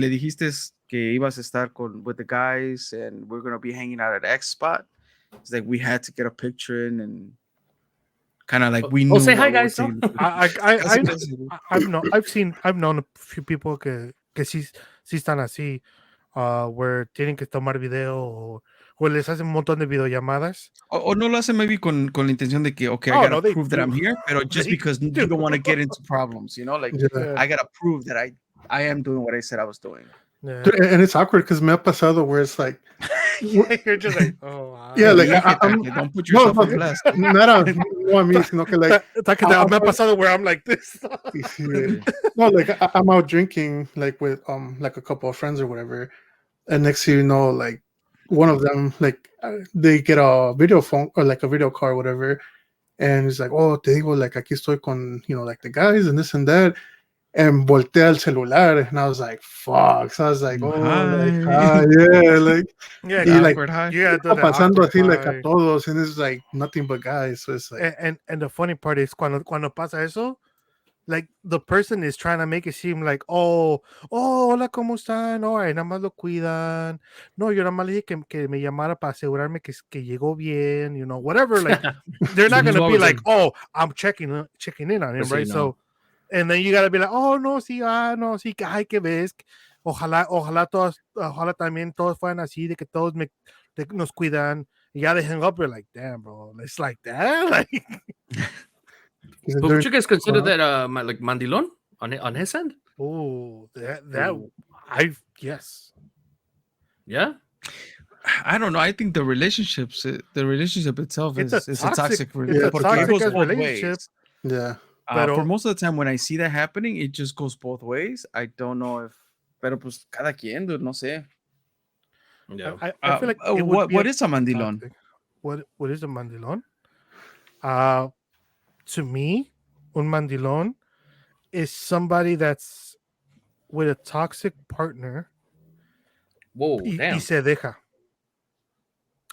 le dijiste que ibas a estar with the guys and we're going to be hanging out at X spot, it's like we had to get a picture in and kind of like we knew. Say hi, guys. No? I've known a few people que sí están así, where tienen que tomar video o les hacen un montón de videollamadas. O no lo hacen maybe con la intención de que, okay, I gotta prove that I'm here, pero just because you don't want to get into problems, you know, like I gotta prove that I am doing what I said I was doing. Yeah. Dude, and it's awkward because me ha pasado where it's like, you're just like, oh, wow. Yeah, like don't put yourself on blast. No a mí, sino que like me ha pasado where I'm like this. No, like I'm out drinking like with like a couple of friends or whatever, and next thing you know, like one of them, like they get a video phone or like a video call or whatever, and it's like, oh, te digo, like aquí estoy con, you know, like the guys and this and that. And voltea el celular, and I was like, "Fuck!" So I was like, "Oh, like, yeah, like, yeah, like, high. Yeah, pasando así like a todos, and it's like nothing but guys." So it's like, and the funny part is cuando pasa eso, like the person is trying to make it seem like, oh, hola, ¿cómo están? Oh, nada más lo cuidan. No, yo nada más le dije que me llamara para asegurarme que llegó bien, you know, whatever. Like, they're not gonna be like, oh, I'm checking in on him, right? So. And then you gotta be like, oh, no, sí, ay, que ves. Ojalá también todos fueran así, de que todos nos cuidan. Y ya they hang up, you're like, damn, bro, it's like that? Like, but would you guys consider that like mandilón on his end? Oh, yes. Yeah? I don't know. I think the relationship itself is a toxic relationship. Yeah. For most of the time when I see that happening, it just goes both ways. I don't know if, pero pues cada quien, dude, no sé. Yeah. I feel like it would be what is a mandilon? toxic. What is a mandilon? Uh, to me, un mandilon is somebody that's with a toxic partner Whoa, y damn. se deja.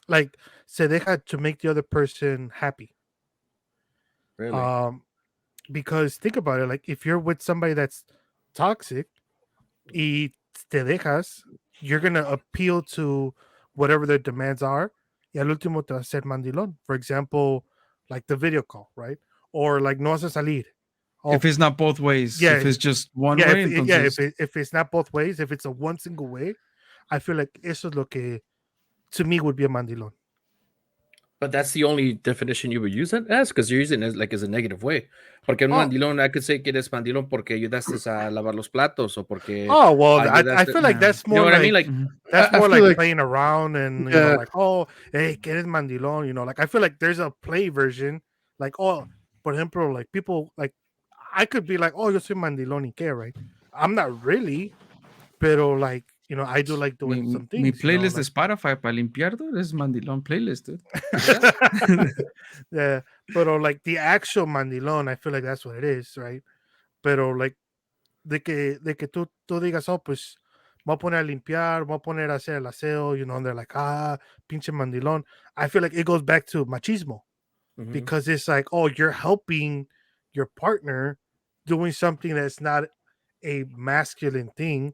Like se deja to make the other person happy. Really? Because think about it, like if you're with somebody that's toxic y te dejas, you're gonna appeal to whatever their demands are. Y al último te va a ser mandilón. For example, like the video call, right? Or like no vas a salir. If Oh, it's not both ways, yeah, if it's just one yeah, way, entonces if it's not both ways, if it's a one single way, I feel like eso es lo que to me would be a mandilón. But that's the only definition you would use it as, because you're using it as a negative way. Porque un Oh, mandilón, I could say que eres mandilón porque ayudaste a lavar los platos o porque oh well, I ayudaste. feel like Yeah. that's You know more what I mean? like Like, that's I more feel like like playing around and yeah, like, oh, hey, que eres mandilón, like I feel like there's a play version, like, oh, por ejemplo, like people like I could be like, oh, yo soy mandilón y qué, right? I'm not really, pero like, I do like doing some mi things, playlist de like Spotify para limpiar, dude, es mandilón playlist, dude. yeah. yeah, pero like the actual mandilón, I feel like that's what it is, right? Pero like de que tú digas, oh, pues me voy a poner a limpiar, me voy a poner a hacer el aseo, and they're like, pinche mandilón. I feel like it goes back to machismo Mhm. because it's like, oh, you're helping your partner doing something that's not a masculine thing,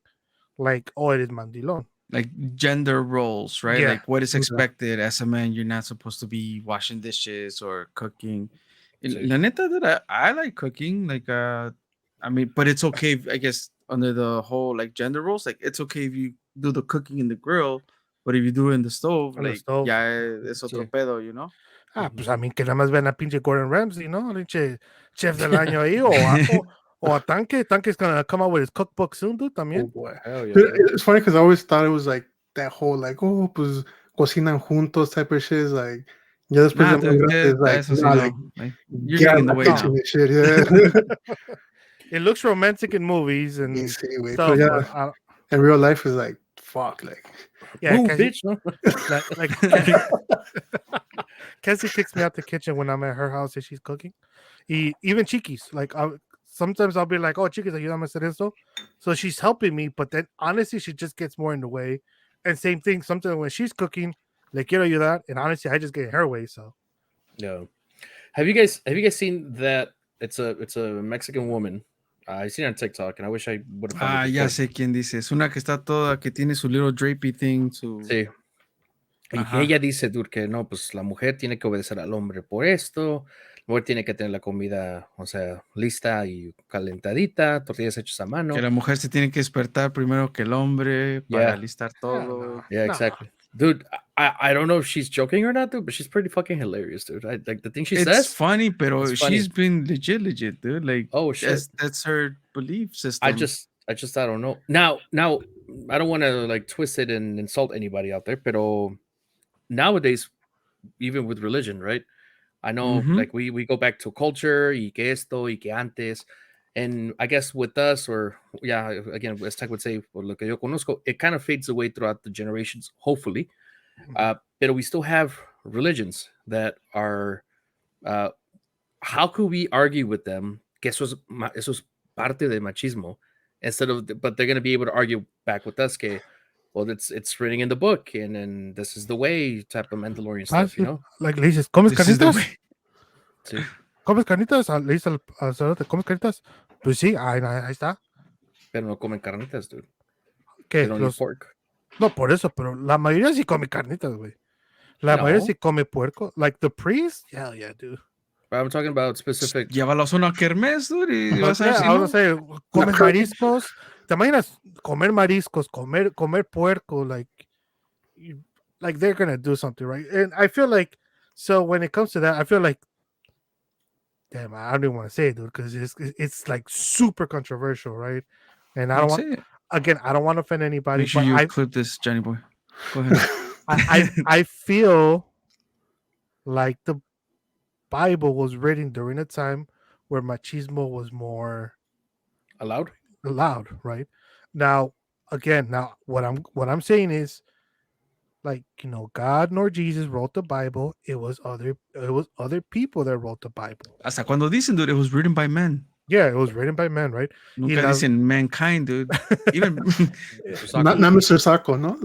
like, oh, it is mandilón. Like gender roles, right? Yeah. Like what is yeah. expected as a man. You're not supposed to be washing dishes or cooking. Sí. La neta, that I like cooking. Like, I mean, but it's okay, I guess, under the whole like gender roles. Like, it's okay if you do the cooking in the grill, but if you do it in the stove, On the like, stove. ya es otro Sí. pedo, you know? Pues a mí que nada más ven a pinche Gordon Ramsay, ¿no? Pinche chef del año ahí, o a Tanque. Tanque's gonna come out with his cookbook soon, dude, Oh también. boy. Hell yeah, Dude, dude. it's funny because I always thought it was like that whole like, oh, pues cocinan juntos type of shit. Is like, ya después Nah, de más dude, grande, it's like, eso sí, nah, no. like, Like, you're get out getting of in the my way kitchen now. and shit. Yeah. It looks romantic in movies and Sí, güey, stuff, pero but ya in real life is like, fuck, like. yeah, Move, Cassie, bitch. No? like Cassie kicks me out the kitchen when I'm at her house and she's cooking. Even Chiquis, like sometimes I'll be like, "Oh, Chiquis, ayúdame a hacer esto," so she's helping me, but then honestly, she just gets more in the way. And same thing, sometimes when she's cooking, le quiero ayudar, and honestly, I just get in her way. So No. Have you guys seen that? It's a Mexican woman. I seen it on TikTok, and I wish I would have found it Ya before. sé quién dice. Es una que está toda, que tiene su little drapey thing. Sí. Y que Ajá. ella dice, dude, que no, pues la mujer tiene que obedecer al hombre por esto, la mujer tiene que tener la comida, o sea, lista y calentadita, tortillas hechas a mano. Que la mujer se tiene que despertar primero que el hombre para Yeah. alistar hell todo. no. Yeah, No. exactly. Dude, I don't know if she's joking or not, dude, but she's pretty fucking hilarious, dude. Like the thing she It's says. funny, pero it's funny. she's been legit, dude. Like, Oh shit. that's her belief system. I just I don't know. Now I don't want to like twist it and insult anybody out there, pero nowadays, even with religion, right? I know Mhm. like we go back to culture, y que esto, y que antes. And I guess with us, or yeah, again, as Tech would say, por lo que yo conozco, it kind of fades away throughout the generations, hopefully. But we still have religions that are how could we argue with them? Que eso es parte de machismo. Instead of, but they're going to be able to argue back with us. Que, well, it's written in the book, and then this is the way type of Mandalorian stuff, you know. like le dices, ¿comes This is the carnitas? way. Sí. ¿Comes carnitas? Le dices al sacerdote, ¿comes carnitas? Pues sí, ahí está. Pero no comen carnitas, dude. ¿Qué? They don't eat pork. No, por eso, pero la mayoría sí come carnitas, güey. La mayoría sí come puerco. Like the priest, hell yeah, dude. But I'm talking about specific. Llévalos a una kermés, dude, y vas a ver Yeah, si I no. was say, comes mariscos. ¿Te imaginas comer mariscos, comer puerco? Like they're gonna do something, right? And I feel like, so when it comes to that, I feel like, damn, I don't even want to say it, dude, because it's like super controversial, right? And I don't want, Say it. again, I don't want to offend anybody, Make sure but you clip this, Johnny boy. Go ahead. I feel like the Bible was written during a time where machismo was more Allowed? allowed, right? Now, again, what I'm saying is like God nor Jesus wrote the Bible. It was other people that wrote the Bible. Hasta cuando dicen, dude, it was written by men. Yeah, it was written by men, right? Nunca dicen mankind, dude. Even Not Mr. Sacco, ¿no?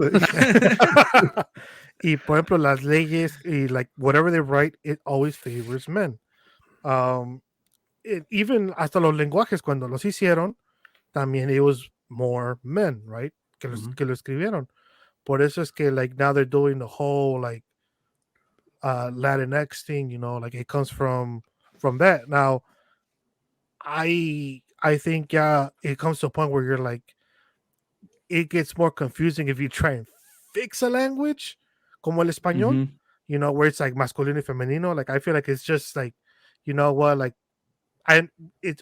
Y por ejemplo, las leyes y like whatever they write, it always favors men. Even hasta los lenguajes cuando los hicieron, también it was more men, right? Que lo escribieron. Por eso es que like now they're doing the whole like Latinx thing, like it comes from that. Now, I think it comes to a point where you're like, it gets more confusing if you try and fix a language, como el español, where it's like masculino y femenino. Like I feel like it's just like, you know what, like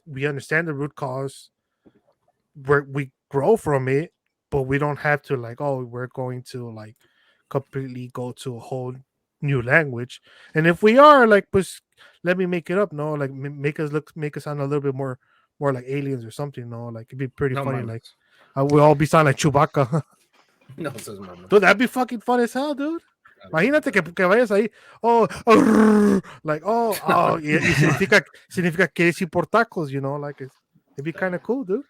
we understand the root cause, where we grow from it, but we don't have to like, oh, we're going to like completely go to a whole new language. And if we are like, pues, let me make it up, no, like make us sound a little bit more like aliens or something, no, like it'd be pretty funny, like we'll all be sound like Chewbacca. No, eso es mamá. Dude, that'd be fucking fun as hell, dude. Imagínate que vayas ahí, like, y significa que es por tacos, like it'd be kind of cool, dude.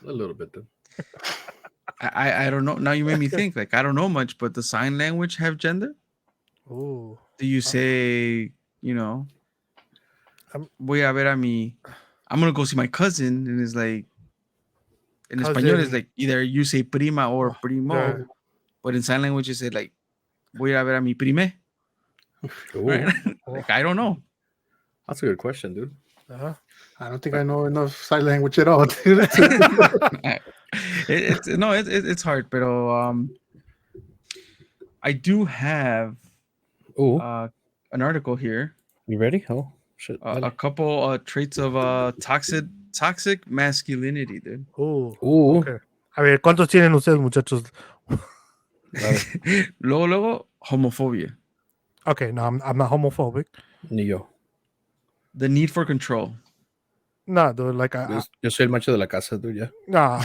A little bit, dude. I don't know. Now you made me think. Like I don't know much, but does sign language have gender? Oh. Do you say, voy a ver a mi, I'm gonna go see my cousin, and it's like, in español it's like either you say prima or primo, yeah. but in sign language you say like, voy a ver a mi prime. Right? Like I don't know. That's a good question, dude. I don't think I know enough sign language at all, dude. It's hard, but I do have an article here. You ready? Oh shit! A couple traits of toxic masculinity, dude. Okay. A ver, ¿cuántos tienen ustedes, muchachos? Luego, homophobia. Okay, no, I'm not homophobic. Ni yo. The need for control. No, dude, like yo soy el macho de la casa, dude. Yeah. No,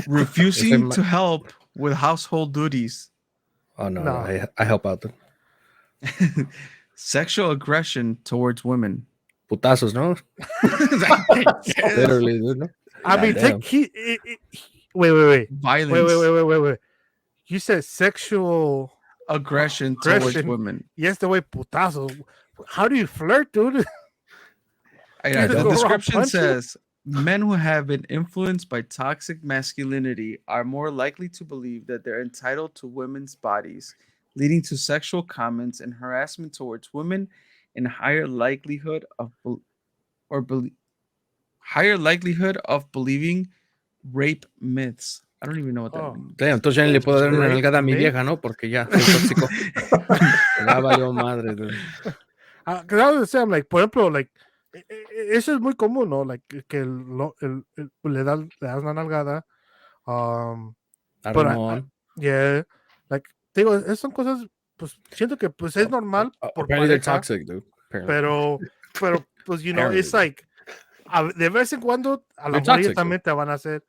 refusing to help with household duties. Oh no. I help out, dude. Sexual aggression towards women. Putazos, no? Literally, dude. No? I mean, wait. Violence. Wait. You said sexual aggression towards women. Yes, the way putazos. How do you flirt, dude? The description says men who have been influenced by toxic masculinity are more likely to believe that they're entitled to women's bodies, leading to sexual comments and harassment towards women, and higher likelihood of believing rape myths. I don't even know what that means. Damn, entonces ya ni le puedo dar una nalgada a mi vieja, ¿no? Porque ya soy tóxico. Ya valió madre, dude. Because I was saying, like, por ejemplo, like, eso es muy común, ¿no? Like, que le das una nalgada. Yeah. Like, digo, esas son cosas, pues, siento que, pues, es normal. Apparently they're toxic, dude. Pero, pues, it's like, de vez en cuando, a lo mejor ellas también te van a hacer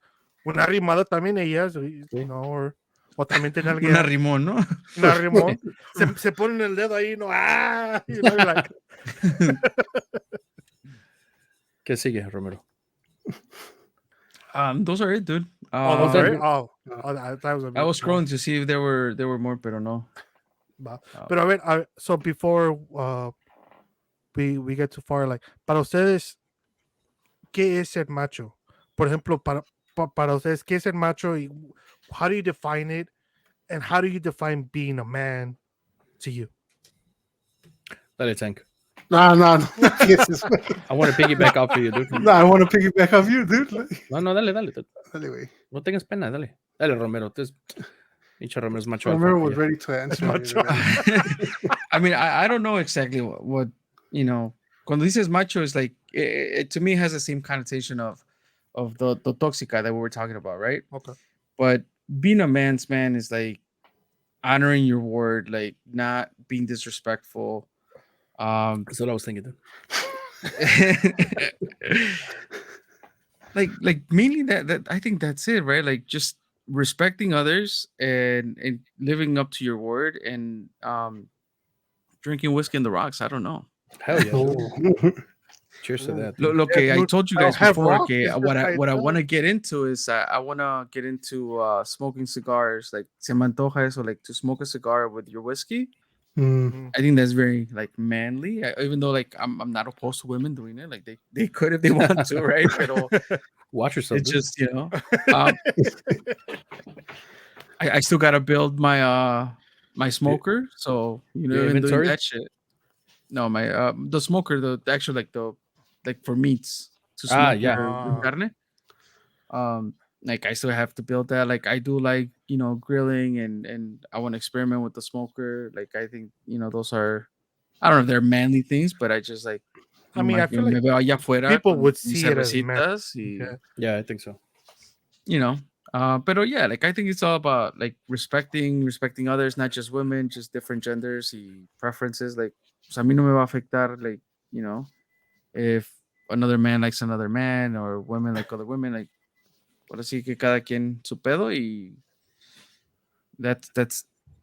una rimada también ellas, o también tener alguien. Una rimón, ¿no? Una rimón. se ponen el dedo ahí, ¿no? ¡Ah! Like... ¿Qué sigue, Romero? Those are it, dude. Those are it? I was scrolling to see if there were more, pero no. Pero a ver, so before we get too far, like, para ustedes, ¿qué es ser macho? Por ejemplo, para ustedes, ¿qué es ser macho? Y how do you define it? And how do you define being a man to you? Dale, Tank. No. I want to piggyback off of you, dude. No, I want to piggyback off you, dude. No, dale. Dale, güey. No tengas pena, dale. Dale, Romero. Romero es macho. Romero was ready to answer. I mean, I don't know exactly what cuando dices macho, is like, it to me has the same connotation of the tóxica that we were talking about, right? Okay. But being a man's man is like honoring your word, like not being disrespectful. That's what I was thinking. like mainly that I think that's it, right? Like just respecting others and living up to your word and drinking whiskey in the rocks. I don't know. Hell yeah, dude. Oh. Cheers to Ooh. that, Look, dude. okay, I told you I don't guys have before. rocks, Okay, it's just what I by want to itself. get into is I want to get into smoking cigars. Like se me antoja eso, like to smoke a cigar with your whiskey. Mm. I think that's very like manly. Even though like I'm not opposed to women doing it. Like they could if they want to, right? But Watch yourself, it's dude. just um, I still gotta build my smoker. So Your even doing inventory? that shit. No, my the smoker, the actual the like for meats to Ah, smoke yeah. your carne. Like I still have to build that. Like I do like grilling and I want to experiment with the smoker. Like I think those are I don't know if they're manly things, but I just like I mean, I feel me like veo allá afuera people con would mis see it as man. cervecitas y Yeah. Yeah, I think so. But yeah, like I think it's all about like respecting others, not just women, just different genders y preferences. Like, pues a mí no me va a afectar, like, if another man likes another man or women like other women, like, ahora sí que cada quien su pedo y that's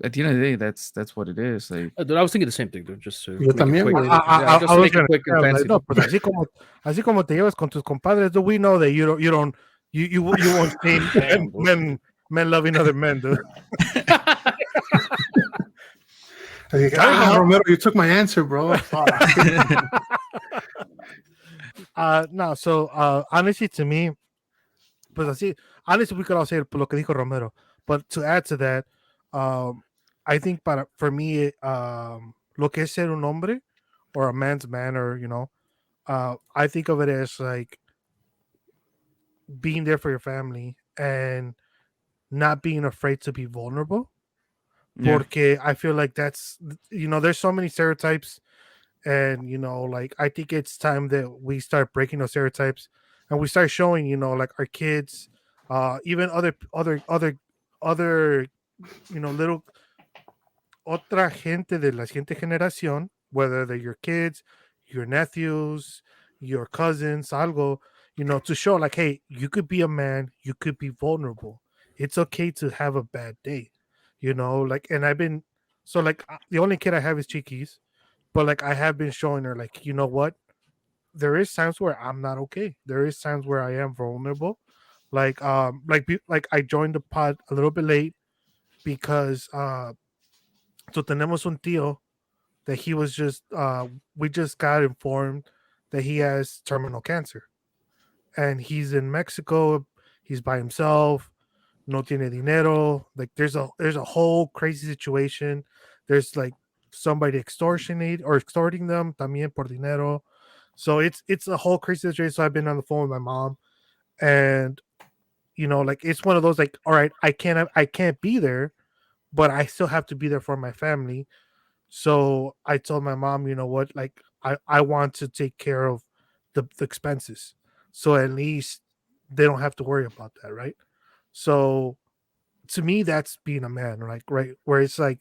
at the end of the day, that's what it is. Like, Dude, I was thinking the same thing, dude. Just to Yo make it también, quick. güey. Yeah, just I to was make it gonna quick say, and I was fancy. like, no, pues así como te llevas con tus compadres, dude, we know that you won't see Damn, dude. men loving other men, dude. I dije, I don't know. Romero, you took my answer, bro. Fuck. No, so honestly, to me, pues así, honestly, we could all say por lo que dijo Romero, but to add to that, I think for me, lo que es ser un hombre or a man's man, or I think of it as like being there for your family and not being afraid to be vulnerable. yeah, Porque I feel like that's there's so many stereotypes, and like I think it's time that we start breaking those stereotypes and we start showing like our kids, even other little otra gente de la siguiente generación, whether they're your kids, your nephews, your cousins, algo, to show like, hey, you could be a man, you could be vulnerable. It's okay to have a bad day, like, and I've been, so like, the only kid I have is Chiquis, but like, I have been showing her, like, you know what? There is times where I'm not okay. There is times where I am vulnerable. Like I joined the pod a little bit late because, so tenemos un tío that he was just we just got informed that he has terminal cancer, and he's in Mexico. He's by himself, no tiene dinero. Like there's a whole crazy situation. There's like somebody extorting them también por dinero. So it's a whole crazy situation. So I've been on the phone with my mom, and like, it's one of those, like, all right, I can't be there, but I still have to be there for my family. So I told my mom, you know what, like, I want to take care of the expenses. So at least they don't have to worry about that, right? So to me, that's being a man, like, right, where it's like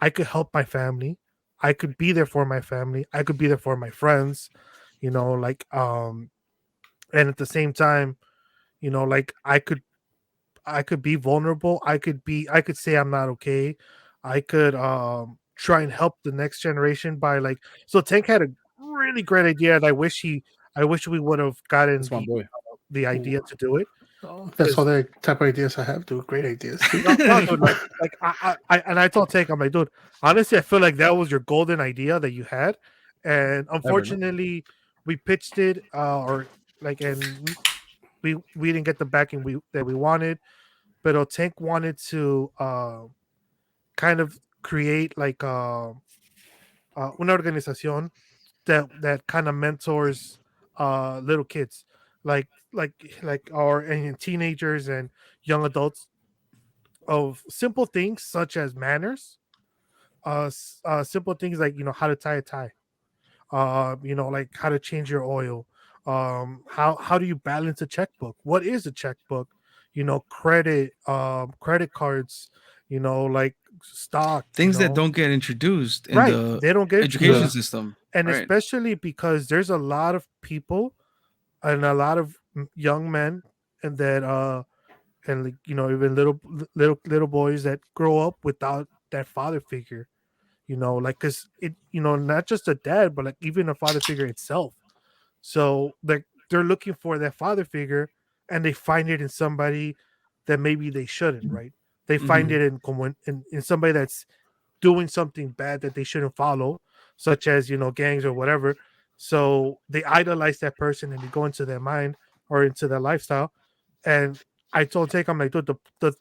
I could help my family, I could be there for my family, I could be there for my friends, like, and at the same time, like, I could be vulnerable. I could say I'm not okay. I could try and help the next generation by, like, so Tank had a really great idea, and I wish we would have gotten That's my boy. the idea to do it. Oh, that's all the type of ideas I have, dude. Great ideas. No, dude, like I told Tank, I'm like, dude, honestly, I feel like that was your golden idea that you had, and unfortunately, we pitched it, or like, and we didn't get the backing that we wanted. But Tank wanted to kind of create like una organización that kind of mentors little kids, like or and teenagers and young adults, of simple things such as manners, simple things like how to tie a tie, like how to change your oil, how do you balance a checkbook, what is a checkbook, credit cards, like stock, things that don't get introduced in right, the they don't get education Yeah. system, and right? especially because there's a lot of people and a lot of young men and that and like, even little boys that grow up without that father figure, like, because it, not just a dad, but like even a father figure itself. So like they're looking for that father figure, and they find it in somebody that maybe they shouldn't, right? They find Mhm. it in in somebody that's doing something bad that they shouldn't follow, such as gangs or whatever. So they idolize that person and they go into their mind or into their lifestyle. And I told Take, I'm like, dude, the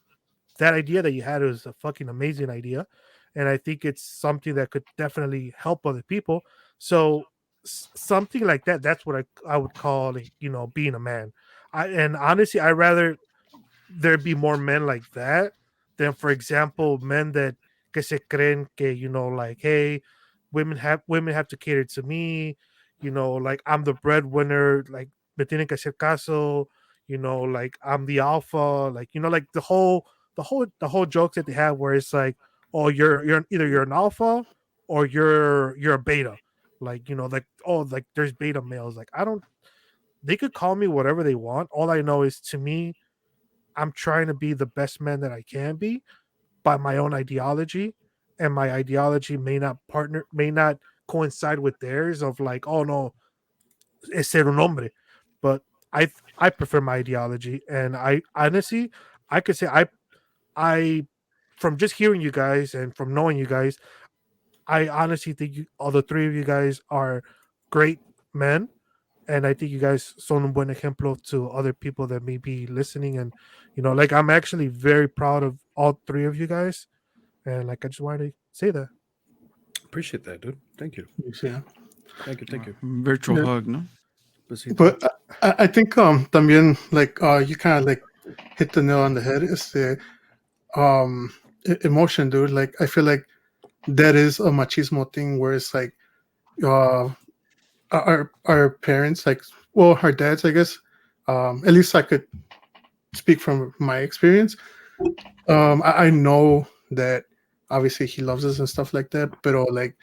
that idea that you had was a fucking amazing idea, and I think it's something that could definitely help other people. So something like that, that's what I would call it, being a man. And honestly, I rather there be more men like that than, for example, men that que se creen que, like, hey, women have to cater to me, like I'm the breadwinner, like me tienen que hacer caso, like I'm the alpha, like, like the whole jokes that they have where it's like, oh, you're either you're an alpha or you're a beta, like, like, oh, like there's beta males, like I don't, they could call me whatever they want. All I know is, to me, I'm trying to be the best man that I can be by my own ideology, and my ideology may not coincide with theirs of like, oh no, es ser un hombre, but I prefer my ideology, and I honestly, I could say I from just hearing you guys and from knowing you guys, I honestly think all the three of you guys are great men, and I think you guys son un buen ejemplo to other people that may be listening. And like I'm actually very proud of all three of you guys, and like I just wanted to say that. Appreciate that, dude. Thank you. Yeah. Thank you. Thank you. Virtual Yeah. hug, no? Besito. But I think también like you kind of like hit the nail on the head. Is the emotion, dude. Like I feel like that is a machismo thing where it's like uh our parents, like, well, our dads, I guess. At least I could speak from my experience. I know that obviously he loves us and stuff like that, but like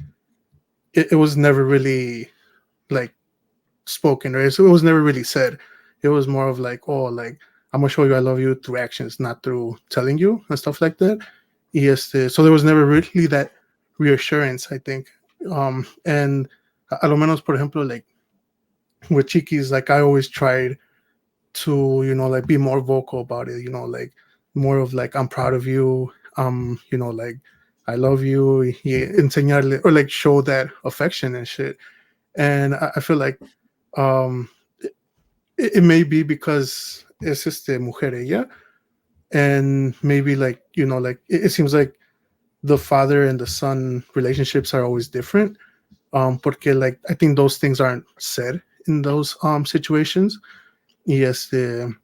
it was never really like spoken, right? So it was never really said. It was more of like, oh, like I'm gonna show you I love you through actions, not through telling you and stuff like that. Yes, so there was never really that reassurance, I think. And a lo menos, por ejemplo, like with Chiquis, like I always tried to, like be more vocal about it, like more of like I'm proud of you, like I love you, enseñarle or like show that affection and shit. And I feel like um it may be because es mujer ella, and maybe like like it seems like the father and the son relationships are always different, porque like I think those things aren't said in those situations. Yes, and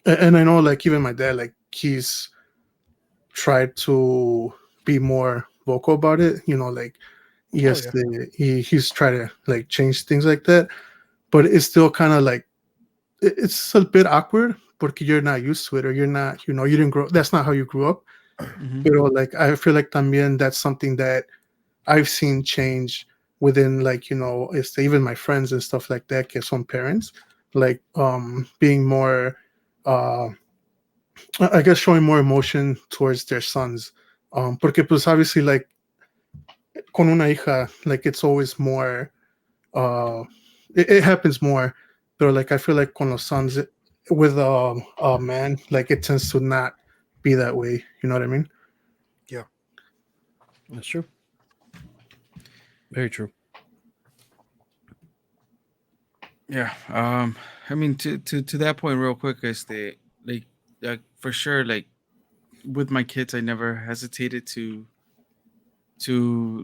I know like even my dad, like he's tried to be more vocal about it, like Oh yes, yeah. he's tried to like change things like that, but it's still kind of like it's a bit awkward because you're not used to it, or you're not, you didn't grow. That's not how you grew up. Mhm. But like I feel like también that's something that I've seen change within, like, it's even my friends and stuff like that, que son parents, like being more uh I guess showing more emotion towards their sons. Porque pues obviously like con una hija, like it's always more uh it happens more, but like I feel like con los sons with a man, like it tends to not be that way. You know what I mean? Yeah. That's true. Very true. Yeah. I mean, to that point, real quick, is the like for sure, like with my kids, I never hesitated to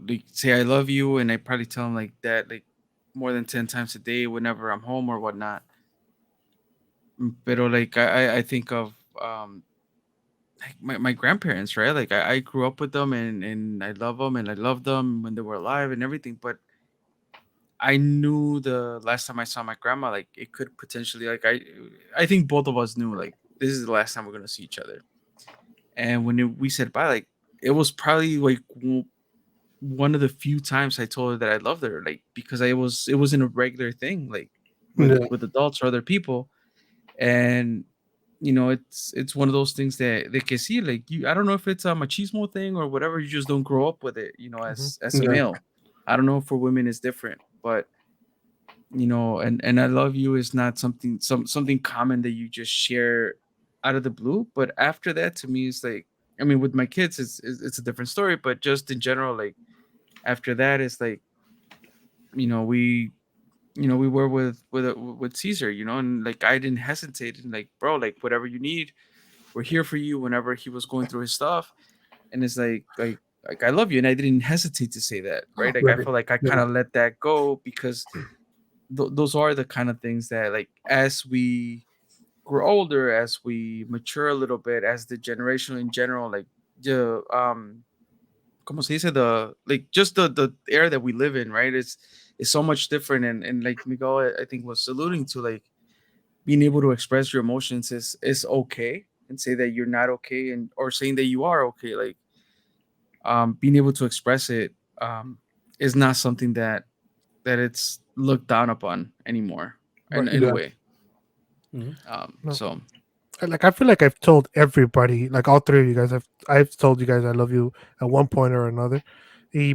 like say I love you, and I probably tell them like that like more than 10 times a day whenever I'm home or whatnot. Pero like I think of like my grandparents, right? Like I grew up with them, and I love them, and I loved them when they were alive and everything. But I knew the last time I saw my grandma, like it could potentially, like I think both of us knew like this is the last time we're gonna see each other. And we said bye, like it was probably like one of the few times I told her that I loved her, like because it wasn't a regular thing, like Yeah. with adults or other people. And it's one of those things that they can see, like, you. I don't know if it's a machismo thing or whatever. You just don't grow up with it, Mhm. as a Yeah. male. I don't know if for women it's different, but and I love you is not something common that you just share out of the blue. But after that, to me, it's like, I mean, with my kids, it's a different story. But just in general, like, after that, it's like, we we were with Caesar, and like, I didn't hesitate, and like, bro, like, whatever you need, we're here for you. Whenever he was going through his stuff, and it's like I love you, and I didn't hesitate to say that, right? Like, I Right. feel like I kind Yeah. of let that go because those are the kind of things that, like, as we grow older, as we mature a little bit, as the generation in general, like, the como se dice, the, like, just the era that we live in, right? It's so much different, and like Miguel, I think, was alluding to, like, being able to express your emotions is okay, and say that you're not okay, and or saying that you are okay, like, being able to express it, is not something that it's looked down upon anymore, Right. in a Yeah. way. Mhm. No. So Like I feel like I've told everybody, like all three of you guys, I've told you guys I love you at one point or another.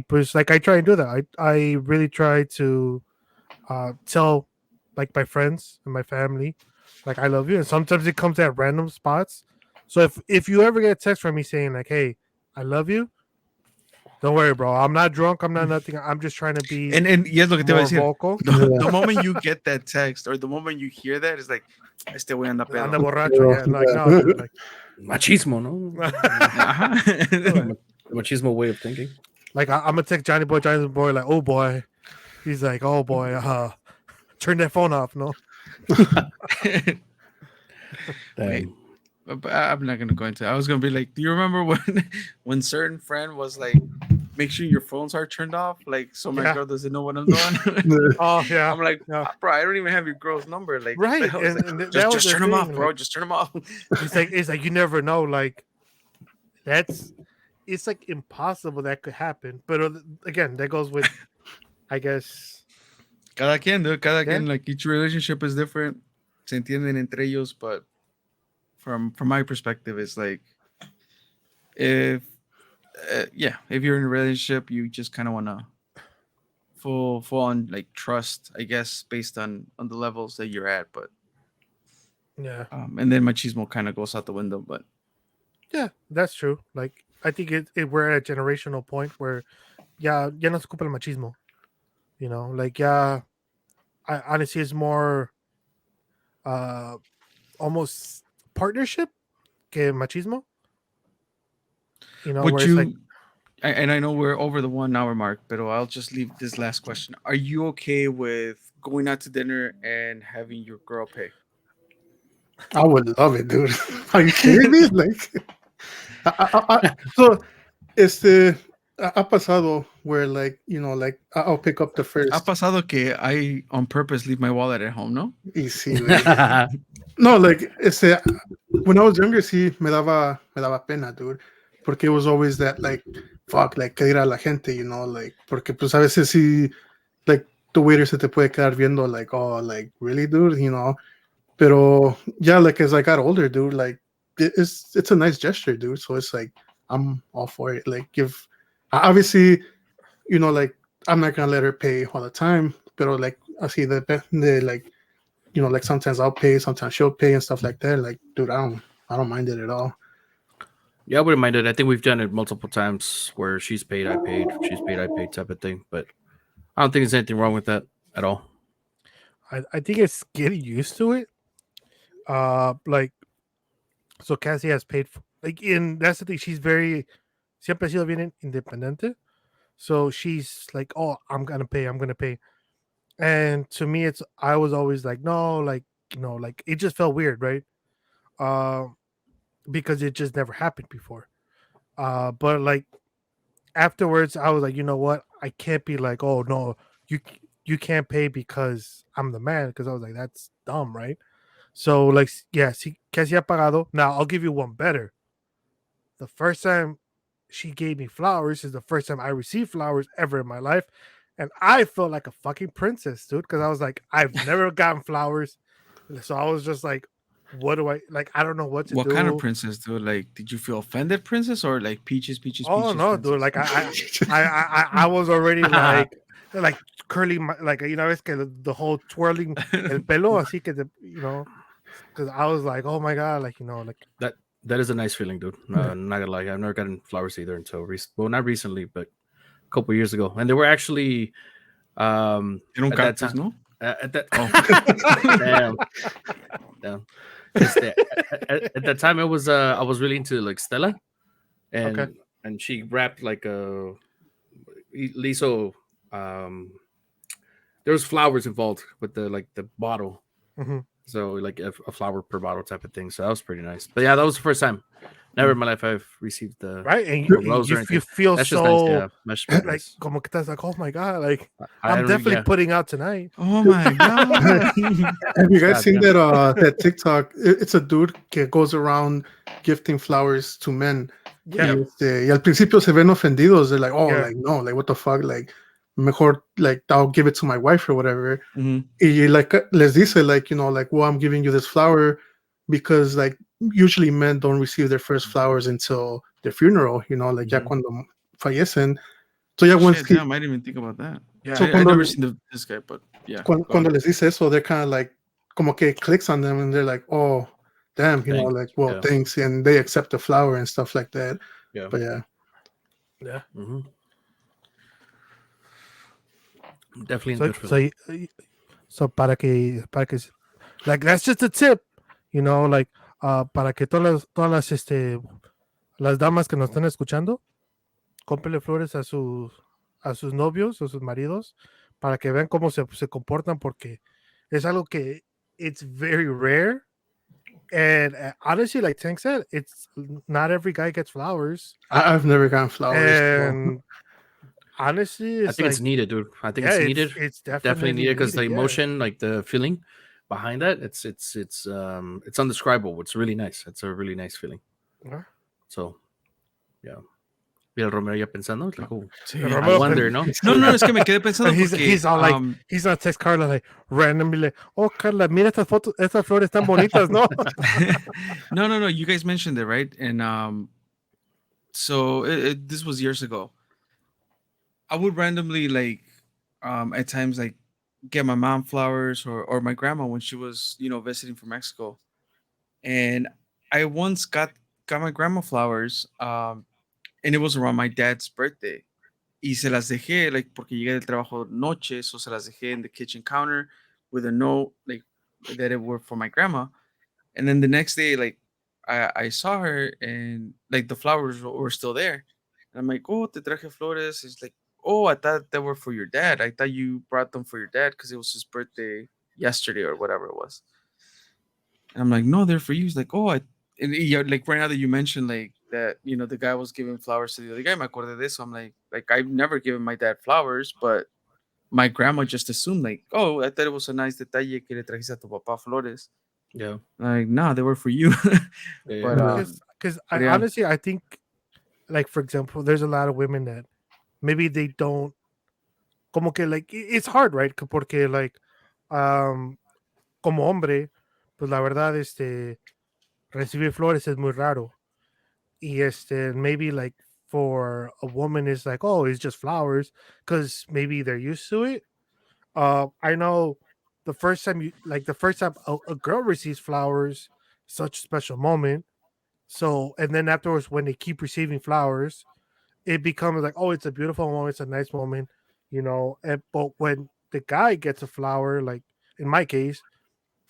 But like I try and do that. I really try to tell like my friends and my family like I love you, and sometimes it comes at random spots. So if you ever get a text from me saying like, "Hey, I love you," don't worry, bro. I'm not drunk. I'm not nothing. I'm just trying to be and yes, lo que te iba a more decir, vocal. the moment you get that text, or the moment you hear that, it's like, este güey anda Anda pedo. borracho, yeah. Like no, dude. Like Machismo, no? Ajá. Machismo way of thinking. like I'm gonna text Johnny Boy, like, oh boy. He's like, oh boy, turn that phone off, no? Wait, Damn. but I'm not gonna go into. I was gonna be like, do you remember when when certain friend was like, make sure your phones are turned off, like, so my Yeah. girl doesn't know what I'm doing. Oh yeah. I'm like, Yeah. Bro, I don't even have your girl's number. Like, what the Right. hell? Is like, That was just the turn them off, thing. bro. Like Just turn them off. it's like you never know. Like that's it's like impossible that could happen. But again, that goes with I guess Cada quien, dude. Cada yeah. quien. Like, each relationship is different. Se entienden entre ellos, but from my perspective, it's like, if yeah, if you're in a relationship, you just kind of wanna full on, like, trust, I guess, based on the levels that you're at. But Yeah. and then machismo kind of goes out the window. But Yeah, that's true. Like I think we're at a generational point where ya no se ocupa el machismo. You know, like I honestly it's more uh almost partnership que machismo. You know, would where it's like you? And I know we're over the 1 hour mark, but I'll just leave this last question: are you okay with going out to dinner and having your girl pay? I would love it, dude. Are you kidding me? Like, so ha pasado where, like, like, I'll pick up the Ha first. pasado que I on purpose leave my wallet at home, no? Y sí, güey. No, like, when I was younger, sí, me daba pena, dude. Porque it was always that, like, fuck, like, que dirá la gente, like, porque pues a veces sí, like, the waiter se te puede quedar viendo, like, oh, like, really, dude. Pero yeah, like, as I got older, dude, like, it's a nice gesture, dude. So it's like, I'm all for it. Like, obviously, like, I'm not gonna let her pay all the time, pero like, así depende, like, like, sometimes I'll pay, sometimes she'll pay and stuff like that. Like, dude, I don't mind it at all. Yeah, I wouldn't mind it. I think we've done it multiple times where she's paid, I paid, she's paid, I paid type of thing. But I don't think there's anything wrong with that at all. I think it's getting used to it. Like so Cassie has paid for, like in that's the thing. She's very siempre ha sido bien independiente. So she's like, oh, I'm gonna pay. And to me, I was always like, no, like like it just felt weird, right? Uh, because it just never happened before. But like afterwards, I was like, you know what? I can't be like, oh no, you you can't pay because I'm the man. Because I was like, that's dumb, right? So like, yeah, que si ha pagado. Now I'll give you one better. The first time she gave me flowers is the first time I received flowers ever in my life. And I felt like a fucking princess, dude, because I was like, I've never gotten flowers. So I was just like, what do I like? I don't know what to What do. kind of princess, dude? Like, did you feel offended, princess, or like peaches, peaches, Oh peaches? no, dude! Princess? Like I was already like curling my like es que the whole twirling el pelo así que because I was like, oh my god, like like That is a nice feeling, dude. Not gonna lie, I've never gotten flowers either until well, not recently, but a couple years ago, and they were actually Era un at that cactus, time. no? At that, Oh. damn. At that time, it was I was really into like Stella, and Okay. and she wrapped like a liso. There was flowers involved with the bottle, Mhm. so like a flower per bottle type of thing. So that was pretty nice. But yeah, that was the first time. Never in my life I've received the right, and a rose or you anything. feel That's just nice. so Yeah, that's pretty like nice. como que estás like, oh my god, like I I'm don't- definitely yeah. putting out tonight. Oh my god. Have you guys God seen damn. that TikTok? It's a dude que goes around gifting flowers to men. Yeah. Y al principio se ven ofendidos. They're like, oh, Yeah. like, no, like, what the fuck? Like, mejor, like, I'll give it to my wife or whatever. Mhm. Y like, les dice, like, like, well, I'm giving you this flower because, like, usually men don't receive their first flowers until their funeral, like, ya Mhm. cuando fallecen. So, yeah, once Shit, damn, I didn't even think about that. Yeah. So So I cuando- never seen this guy, but yeah. go cuando on. les dice eso, they're kind of like, como que it clicks on them and they're like, oh, damn, Thanks, like, well, yeah. thanks. And they accept the flower and stuff like that. Yeah. But yeah. Yeah. Mm-hmm. Definitely So good for so para que like that's just a tip, like para que todas las damas que nos están escuchando, cómprenle flores a sus novios o sus maridos para que vean cómo se comportan porque es algo que it's very rare. And honestly, like Tank said, it's not every guy gets flowers. I've never gotten flowers. so- And honestly, it's I think like it's needed, dude. I think yeah, it's needed. it's Definitely needed because the yeah. emotion, like the feeling behind that, it's undescribable. It's really nice. It's a really nice feeling. Yeah. So, yeah. Mira, Romero ya pensando, like, oh, Sí. Pero I Romero, wonder, ¿no? No, es que me quedé pensando he's porque he's all like he's gonna text Carla like randomly like, oh Carla, mira estas fotos, estas flores tan bonitas, ¿no? no. You guys mentioned it, right? And so this was years ago. I would randomly like, at times like get my mom flowers or my grandma when she was visiting from Mexico, and I once got my grandma flowers, and it was around my dad's birthday. Y se las dejé, like, porque llegué del trabajo noche, so se las dejé in the kitchen counter with a note, like, that it were for my grandma. And then the next day, like, I saw her and, like, the flowers were still there. And I'm like, oh, te traje flores. It's like, oh, I thought they were for your dad. I thought you brought them for your dad because it was his birthday yesterday or whatever it was. And I'm like, no, they're for you. He's like, oh, like right now that you mentioned like that, the guy was giving flowers to the other guy. Me acordé de eso. I'm like I've never given my dad flowers, but my grandma just assumed like, oh, I thought it was a nice detalle que le trajiste a tu papá flores. Yeah. Like, nah, they were for you. Yeah, But Because but yeah. honestly, I think, like for example, there's a lot of women that maybe they don't, como que like it's hard, right? Porque like, como hombre, pues la verdad, recibir flores es muy raro. Y maybe like for a woman is like, oh, it's just flowers because maybe they're used to it. I know the first time a girl receives flowers, such a special moment. So and then afterwards, when they keep receiving flowers, it becomes like, oh, it's a beautiful moment, it's a nice moment, but when the guy gets a flower, like in my case,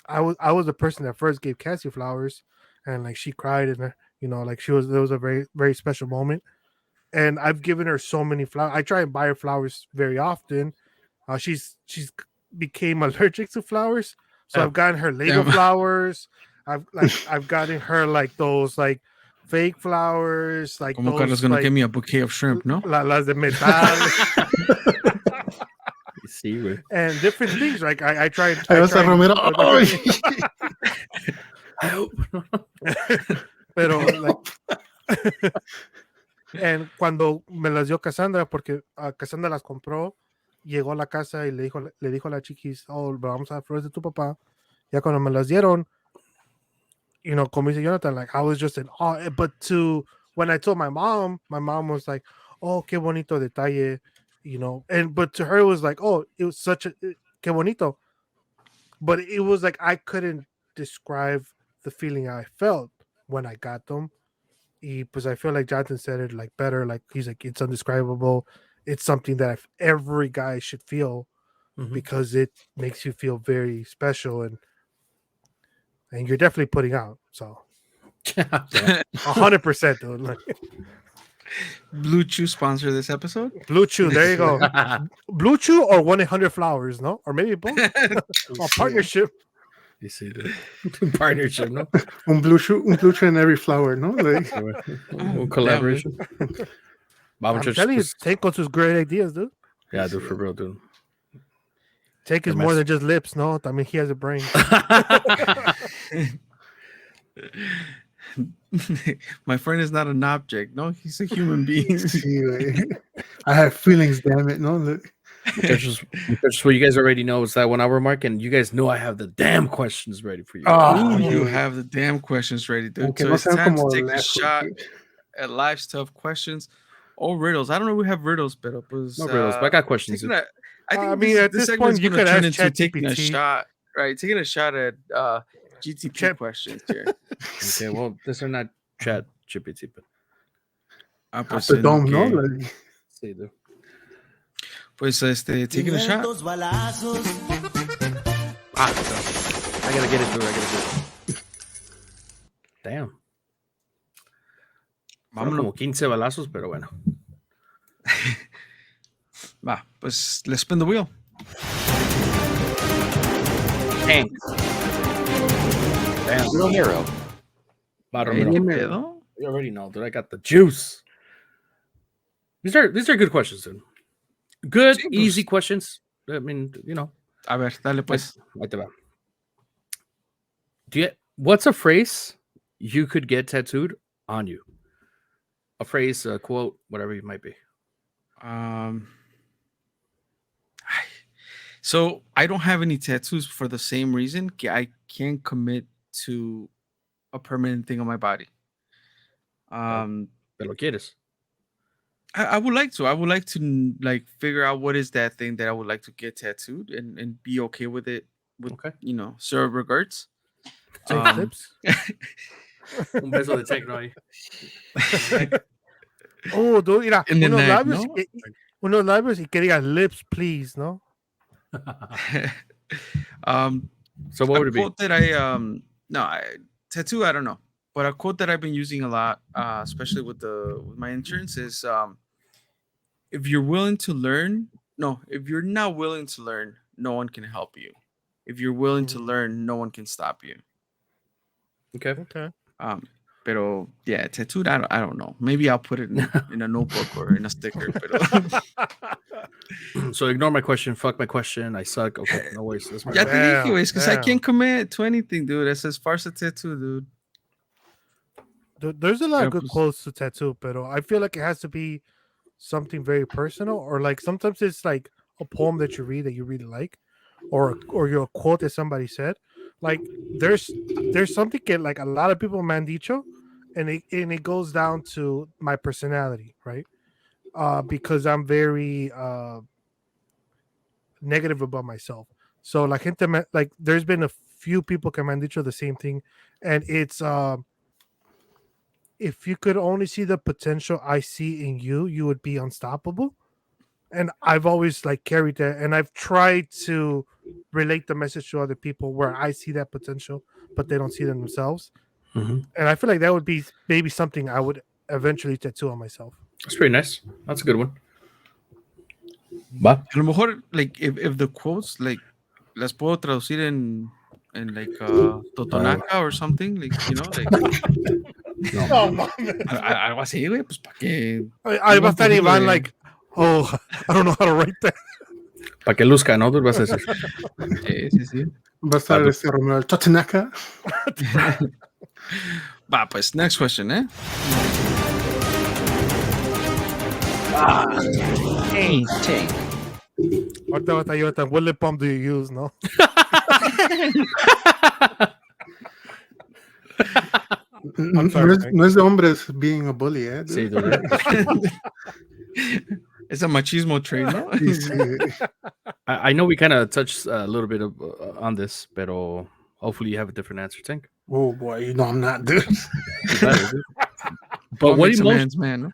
I was the person that first gave Cassie flowers, and like she cried, and like there was a very very special moment, and I've given her so many flowers. I try and buy her flowers very often. She's became allergic to flowers, so I've gotten her Lego Damn. flowers. I've gotten her like those like fake flowers, like Como those Carlos gonna like, give me a bouquet of shrimp, no? las de metal. You see, güey. And different things. Like I tried. Ahí va a estar Romero. ¡Ay! I hope. Pero like, and cuando me las dio Cassandra, porque Cassandra las compró, llegó a la casa y le dijo a la chiquis, oh, vamos a dar flores de tu papá. Ya cuando me las dieron, como dice Jonathan, like I was just in awe. But when I told my mom was like, "Oh, qué bonito detalle," but to her it was like, "Oh, it was such a qué bonito," but it was like I couldn't describe the feeling I felt when I got them. Because I feel like Jonathan said it like better. Like he's like, it's undescribable. It's something that every guy should feel because it makes you feel very special and you're definitely putting out. So 100%, dude. Like, Blue Chew sponsor this episode. Blue Chew, there you go. Blue Chew or 1-800-Flowers, no? Or maybe both. A partnership. You see the partnership, no? Un blue chew in every flower, no? Like, Collaboration. I'm telling you, Tank goes with great ideas, dude. Yeah, dude, for real, dude. Tank is more than just lips, no? I mean, he has a brain. My friend is not an object. No, he's a human being. I have feelings, damn it. No, look. Just what you guys already know is that 1 hour mark, and you guys know I have the damn questions ready for you. Oh, you have the damn questions ready, dude. Okay, so it's time to take a shot at live stuff questions or riddles. I don't know if we have riddles, but pues, no riddles, but I got questions. I mean, at this point, you could turn into taking a shot, right? Taking a shot at GTP questions here. Okay, well, these are not chat GPT, but don't know. Like... Sí, dude. Pues taking a shot. I gotta get it, dude. Damn. Vámonos como 15 balazos, pero bueno. Va, pues let's spin the wheel. Hank. Damn. Romero. Romero. You already know, dude. I got the juice. These are good questions, dude. Good, easy questions. I mean, A ver, dale pues. Ahí te va. What's a phrase you could get tattooed on you? A phrase, a quote, whatever it might be. So I don't have any tattoos for the same reason. I can't commit to a permanent thing on my body. Pero quieres. I would like to. I would like to figure out what is that thing that I would like to get tattooed and be okay with it. Sir regards. Lips. Un beso de techno ahí. Oh, dude, mira, In the unos neck, labios y que diga lips, please, no? So what would it be? Quote that tattoo, I don't know. But a quote that I've been using a lot, especially with my insurance, is if you're not willing to learn, no one can help you. If you're willing to learn, no one can stop you. Okay. Pero yeah, tattooed, I don't know. Maybe I'll put it in a notebook or in a sticker. So ignore my question. Fuck my question. I suck. Okay, no worries. That's my Ya te dije, güey, because I can't commit to anything, dude. That's as far as a tattoo, dude. There's a lot of good quotes to tattoo, but I feel like it has to be something very personal, or like sometimes it's like a poem that you read that you really like, or your quote that somebody said. Like there's something that like a lot of people me han dicho, and it goes down to my personality, right? Because I'm very negative about myself. So like there's been a few people que me han dicho the same thing, and it's if you could only see the potential I see in you, you would be unstoppable. And I've always like carried that, and I've tried to relate the message to other people where I see that potential, but they don't see them themselves. Mm-hmm. And I feel like that would be maybe something I would eventually tattoo on myself. That's pretty nice. That's a good one. Va. A lo mejor, like, if the quotes, like, las puedo traducir en like Totonaca or something, like, like. No, algo así, güey, pues para que. I va a estar Iván like, oh, I don't know how to write that. Para que luzca, ¿no? Tú vas a decir. Sí. Va a estar Romero, el Totonaca. Va, pues, next question, Hey, Tank. What lip balm do you use, no? I'm sorry, Frank. No es de hombres being a bully, eh? Sí, dude? dude. It's a machismo trait, ¿no? Sí, sí. I know we kind of touched a little bit of, on this, but hopefully you have a different answer, Tank. Oh boy, no, I'm not, dude. You better, dude. But What makes a man's man, no?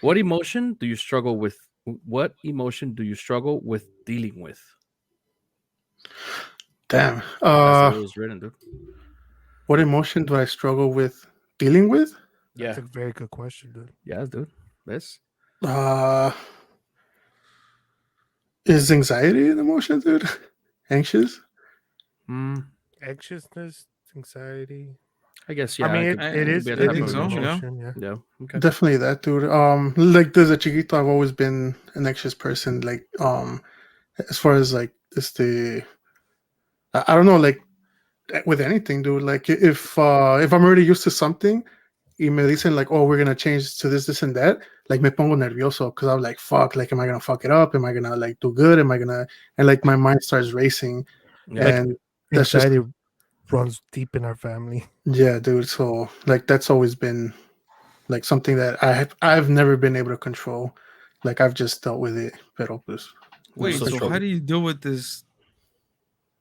what emotion do you struggle with? What emotion do you struggle with dealing with? Damn. That's the way it was written, dude. What emotion do I struggle with dealing with? Yeah, That's a very good question, dude. yeah, dude. This. Is anxiety an emotion, dude? Anxious? Mm, Anxiousness, anxiety. I guess, yeah. I mean, could- it is. be a It type is of an so, yeah. emotion. Yeah. Yeah. Okay. Definitely that, dude. Like desde chiquito, I've always been an anxious person. Like, as far as like I don't know, like with anything, dude. Like if I'm already used to something, y me dicen like, oh, we're gonna change to this and that. Like me pongo nervioso because I'm like, fuck, like, am I gonna fuck it up? Am I gonna like do good? Am I gonna? And like my mind starts racing, Yeah. and that's just Anxiety runs deep in our family. yeah, dude. So like that's always been like something that I've never been able to control. Like I've just dealt with it. Pero pues, Wait, So so struggle. how do you deal with this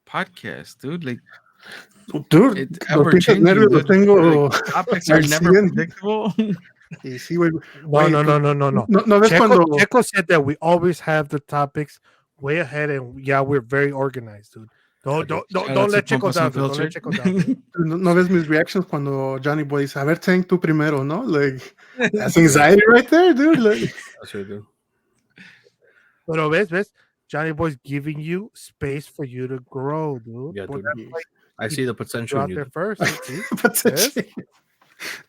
podcast, dude? Like, dude, it's los ever pinches changing, nervios los dude. tengo. Like, topics are al never 100. predictable. Y sí, güey. No, Güey, no, pues, no, no, no, no. No ves cuando. Checo said that we always have the topics way ahead, and yeah, we're very organized, dude. Don't Shout out don't to let Checo Pampas down, dude. Don't let Unfiltered. Checo down. Dude. No ves mis reactions cuando Johnny Boy dice, a ver, Tank, tú primero, ¿no? Like, that's anxiety right there, dude. Like, That's right, dude. Pero ves, Johnny Boy's giving you space for you to grow, dude. Yeah, Well, dude. that's why I see the potential you're in out you. there dude. first. See? but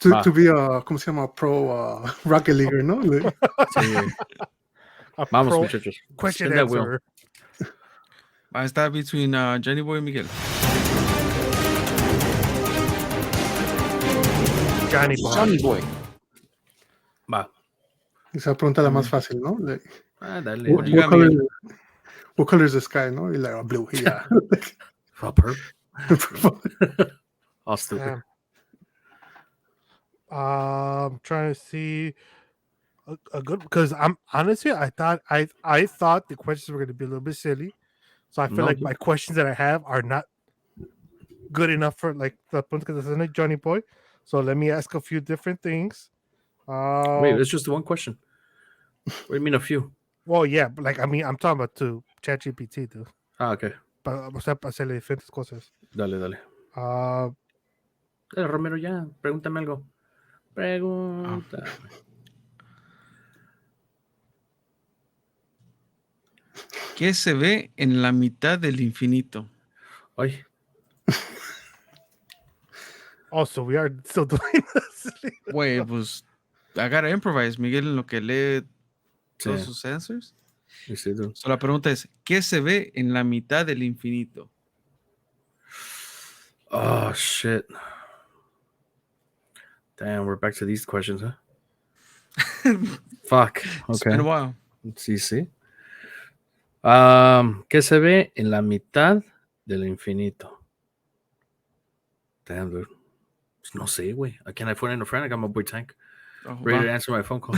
Yes. to be a, ¿cómo se llama? Pro Rocket Leaguer, ¿no? Like, Sí, güey. A Vamos, pro muchachos. question Spin that wheel. answer. Va a estar between Johnny Boy and Miguel. Johnny Boy. Johnny Boy. Va. esa pregunta la más fácil, ¿no? Like, Ah, dale. What do you what got, Miguel? what color is the sky, no? Y like, blue, yeah. Oh, perp. All stupid. Damn. I'm trying to see a good because I'm honestly I thought the questions were going to be a little bit silly, so I feel No, like dude. my questions that I have are not good enough for like the because it's like Johnny Boy. So let me ask a few different things. Wait, it's just one question. What do you mean a few? Well, yeah, but like I mean, I'm talking about to ChatGPT, dude. Ah, okay. O sea, para hacerle diferentes cosas. Dale. Dale, Romero, ya. Pregúntame algo. Pregunta. ¿Qué se ve en la mitad del infinito? Ay. Also, we are still doing this. Güey, pues I gotta improvise, Miguel, en lo que lee todos Sí. sus answers. Sí, dude. So, la pregunta es, ¿qué se ve en la mitad del infinito? Oh, shit. Damn, we're back to these questions, huh? Fuck. It's been a Okay. while. Sí. ¿Qué se ve en la mitad del infinito? Damn, dude. No sé, güey. Can I phone in a friend? I got my boy Tank. Oh, Ready to wow. answer my phone call.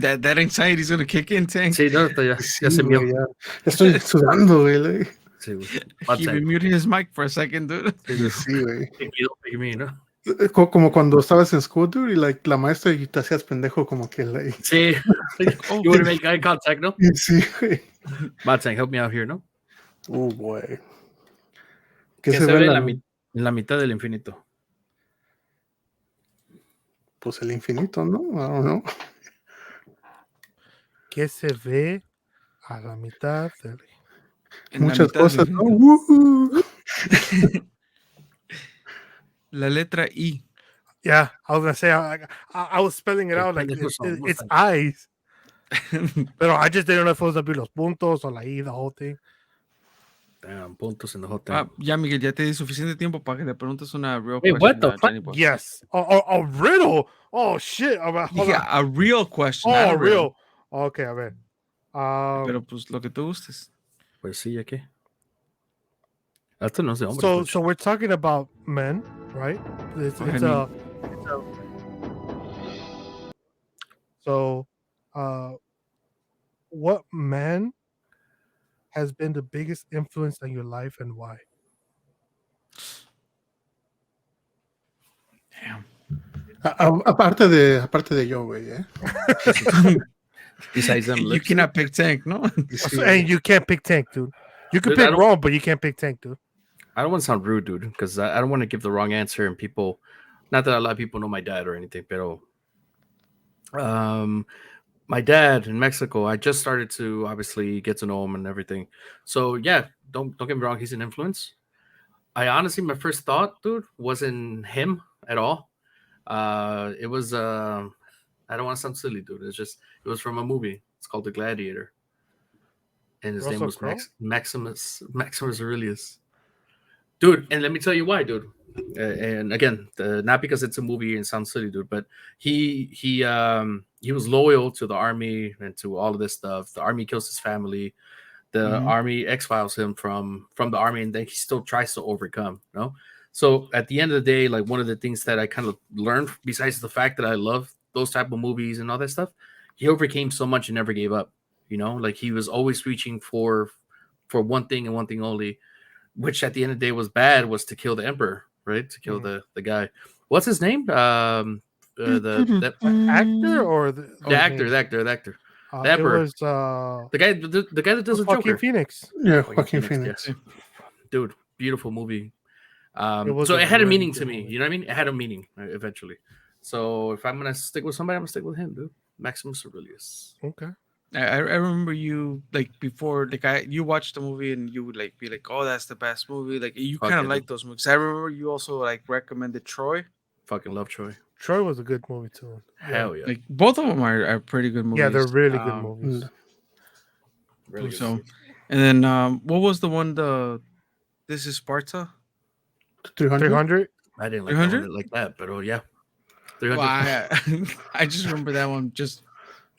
that anxiety is gonna kick in, Tank. Sí, no, ya Sí, se güey, vio. ya. Estoy sudando, güey. Like. Sí, güey. Va, He Tank. muted his mic for a second, dude. Sí, dude. Sí, güey. Pick me, ¿no? Como cuando estabas en school, dude, y like, la maestra y te hacías pendejo como que like, Sí. Oh, You want to make eye contact, no? y sí, güey. Va, Tank, help me out here, ¿no? Oh, boy. ¿Qué se ve en la mitad del infinito? Pues el infinito, ¿no? I don't know. ¿Qué se ve a la mitad del... en la Muchas mitad del cosas, ¿no? infinito. Woohoo. La letra I. Yeah, I was gonna say I was spelling it out like it's eyes, but I just didn't know if it was gonna be los puntos or la I, the whole thing. Damn, puntos en the whole thing. Ya, Miguel, ya te di suficiente tiempo para que le preguntes una real Wait, question. what the a fuck? Johnny Boy. Yes, a riddle. Oh shit! Hold Yeah, on. a real question. not Oh, a riddle. real. Okay, a ver. Pero pues lo que te gustes. Pues sí, ¿ya qué? Esto no es de hombres. So we're talking about men, right? Go ahead, Nick. It's a so uh what man has been the biggest influence on your life and why? Damn. Aparte de yo, güey, ¿eh? Besides them, You lips, cannot pick Tank, no? Sí, And you can't pick Tank, dude. You can Dude, I pick don't- wrong, but you can't pick Tank, dude. I don't want to sound rude, dude, because I don't want to give the wrong answer and people. Not that a lot of people know my dad or anything, but my dad in Mexico, I just started to obviously get to know him and everything. So yeah, don't get me wrong, he's an influence. I honestly, my first thought, dude, wasn't him at all. It was I don't want to sound silly, dude. It was from a movie. It's called The Gladiator, and his name Russell was Crowe? Maximus Aurelius, dude. And let me tell you why, dude. And again, not because it's a movie and sounds silly, dude, but he was loyal to the army and to all of this stuff. The army kills his family. The Mhm. army exiles him from the army, and then he still tries to overcome. You know, so at the end of the day, like one of the things that I kind of learned, besides the fact that I love those type of movies and all that stuff, he overcame so much and never gave up. You know, like he was always reaching for one thing and one thing only, which at the end of the day was bad, was to kill the emperor, right? To kill the guy. What's his name? The Actor or the or actor, name? the actor, the actor, the It emperor, was the guy that does the Joaquin Joker. Phoenix. Yeah, Joaquin Joaquin Phoenix, Phoenix. dude, beautiful movie. It was So a it had a really meaning good to me. movie. You know what I mean? It had a meaning eventually. So if I'm gonna stick with somebody, I'm gonna stick with him, dude. Maximus Aurelius. Okay. I remember you like before you watched the movie and you would like be like, oh, that's the best movie. Like you Fuck kind of yeah, like dude. those movies. I remember you also like recommended Troy. Fucking love Troy. Troy was a good movie too. Yeah. Hell yeah. Like both of them are pretty good movies. Yeah, they're really good Um, movies. Really good so, movie. and then what was the one? This is Sparta. 300? 300. I didn't like that 300? one like that, but oh yeah. Well, 300. I just remember that one just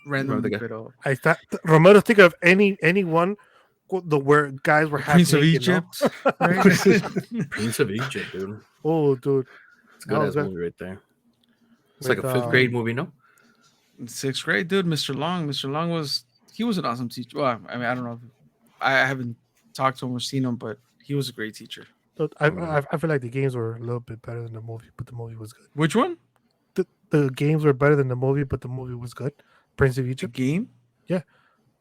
randomly. guy? But I thought Romero, think of anyone where guys were half Prince of naked, no? Egypt, right? Prince of Egypt, dude. Oh, dude, It's a that good was ass good. movie right there. It's With, like a fifth grade movie, no? In sixth grade, dude. Mr. Long was an awesome teacher. Well, I mean, I don't know. I haven't talked to him or seen him, but he was a great teacher. Dude, I feel like the games were a little bit better than the movie, but the movie was good. Which one? The games were better than the movie, but the movie was good. Prince of The Egypt. game?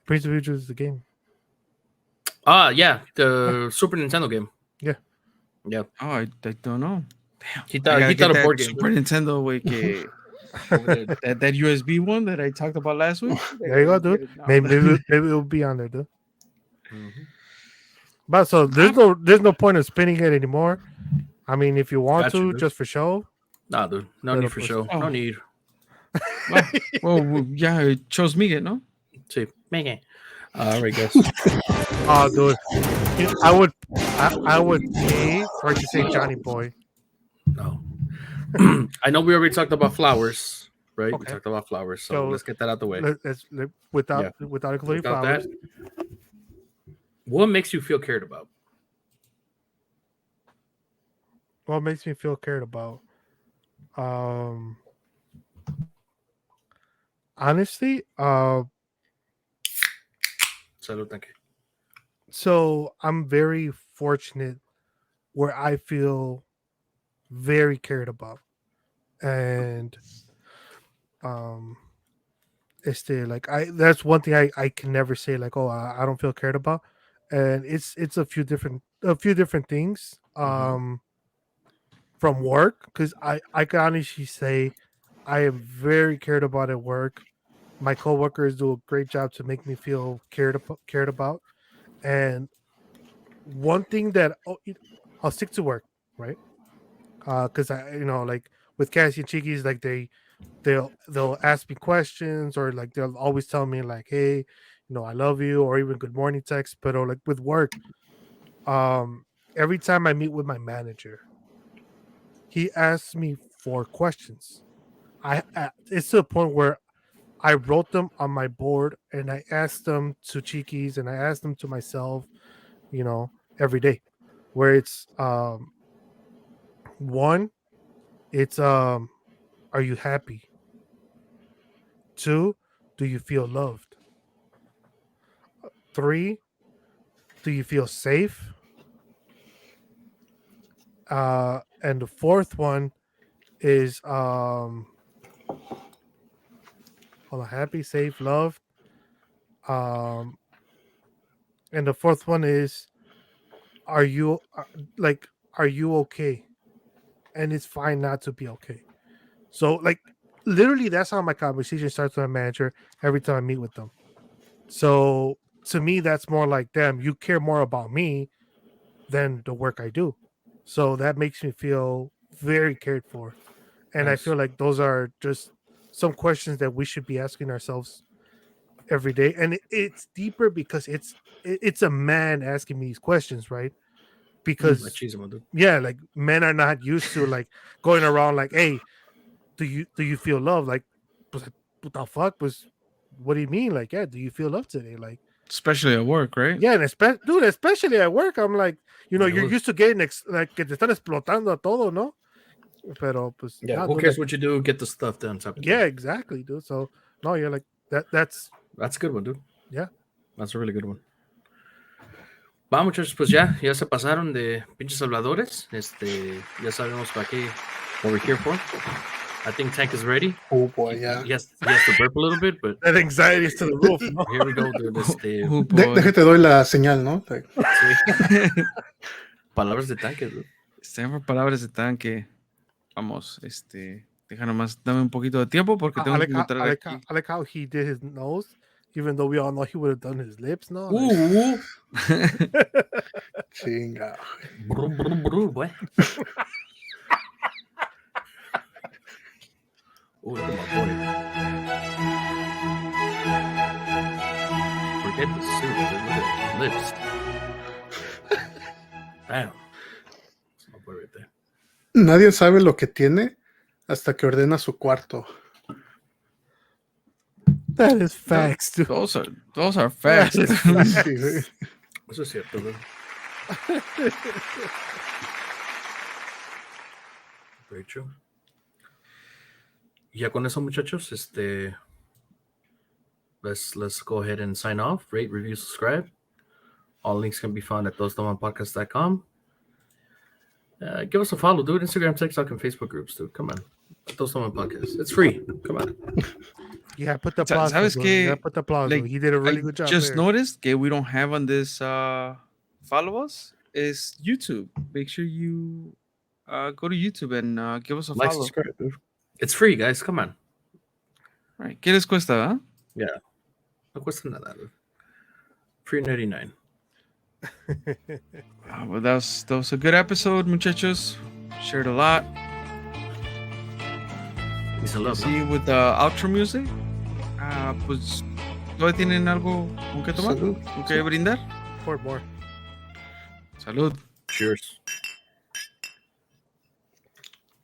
Prince of Egypt is the game. Yeah, the Super Nintendo game. Yeah. Yeah. Oh, I don't know. He I thought gotta he get thought a that board game. Super Nintendo way over there. that USB one that I talked about last week. There you go, dude. Maybe it'll be on there, dude. Mhm. But so there's no point of spinning it anymore. I mean, if you want Gotcha, to, dude. just for show. Nah, dude. No Little need for pussy. show. Oh. No need. Well, yeah, it chose me, no? See. Make all right, guys. Oh, dude, I would pay for it to say Johnny Boy. No. I know we already talked about flowers, right? We Okay. talked about flowers, so So let's get that out the way. Without including Without flowers. that, what makes you feel cared about? What makes me feel cared about? Honestly, Salud, thank you. so I'm very fortunate where I feel very cared about, and like that's one thing I can never say like, oh, I don't feel cared about, and it's a few different things from work, because I can honestly say I am very cared about at work. My coworkers do a great job to make me feel cared about, and one thing that I'll stick to work, right? Because I like with Cassie and Cheekies, like they'll ask me questions, or like they'll always tell me like, hey, I love you, or even good morning text. But or like with work, every time I meet with my manager, he asks me 4 questions. It's to the point where I wrote them on my board, and I asked them to Cheekies, and I asked them to myself, every day, where it's one, It's are you happy? 2, do you feel loved? 3, do you feel safe? And the fourth one is hold on, happy, safe, loved. And the fourth one is are you are you okay? And it's fine not to be okay. So like literally that's how my conversation starts with my manager every time I meet with them. So to me that's more like, damn, you care more about me than the work I do. So that makes me feel very cared for. And I Nice. feel like those are just some questions that we should be asking ourselves every day. And it's deeper because it's a man asking me these questions, right? Because Machismo, dude. yeah, like men are not used to like going around like, hey, do you feel love? Like, what the fuck was? What do you mean? Like, yeah, do you feel love today? Like, Especially at work, right? yeah, and especially at work, I'm like, Yeah, you're well- used to getting like que te están explotando a todo, no? Pero pues, Yeah, nah, who dude, cares like, what you do? Get the stuff done. Type of yeah, thing. exactly, dude. So no, you're like that's That's a good one, dude. Yeah. That's a really good one. Va, muchachos, pues ya se pasaron de pinches habladores. Ya sabemos para qué what we're here for. I think Tank is ready. Oh boy, yeah. He has to burp a little bit, but that anxiety is to the roof, no? here we go, dude. Oh, boy. Déjate doy la señal, ¿no? Like, Sí. Palabras de Tanque, dude. Están por palabras de tanque. Vamos, deja nomás, dame un poquito de tiempo porque tengo que encontrar aquí. I like how he did his nose, even though we all know he would have done his lips, no? Like, Ooh. chinga. Brr, brr, brr, boy. Ooh, look at my boy. Forget the suit, dude. Look at the lips. Damn. That's my boy right there. Nadie sabe lo que tiene hasta que ordena su cuarto. that is facts, dude. Those are facts. That is Sí, güey. Eso es cierto, dude. Very true. Y ya con eso, muchachos, let's go ahead and sign off. Rate, review, subscribe. All links can be found at todostomanpodcast.com. Give us a follow, dude. Instagram, TikTok, and Facebook groups, dude. Come on. Todos Toman Podcast. It's free. Come on. Yeah, put the applause. ¿Sabes dude. qué? Yeah, put the applause. Like, dude. He did a really I good job. just there. noticed that we don't have on this follow us is YouTube. Make sure you go to YouTube and give us a Like, follow. subscribe, dude. It's free, guys. Come on. Right. ¿Qué les cuesta? Huh? No cuesta nada, dude. Free 99. Well, that was a good episode, muchachos. Shared a lot. Peace and love, See, with the outro music, pues, ¿todavía tienen algo con que tomar? Salud. ¿Con que brindar? Pour more. Salud. Cheers.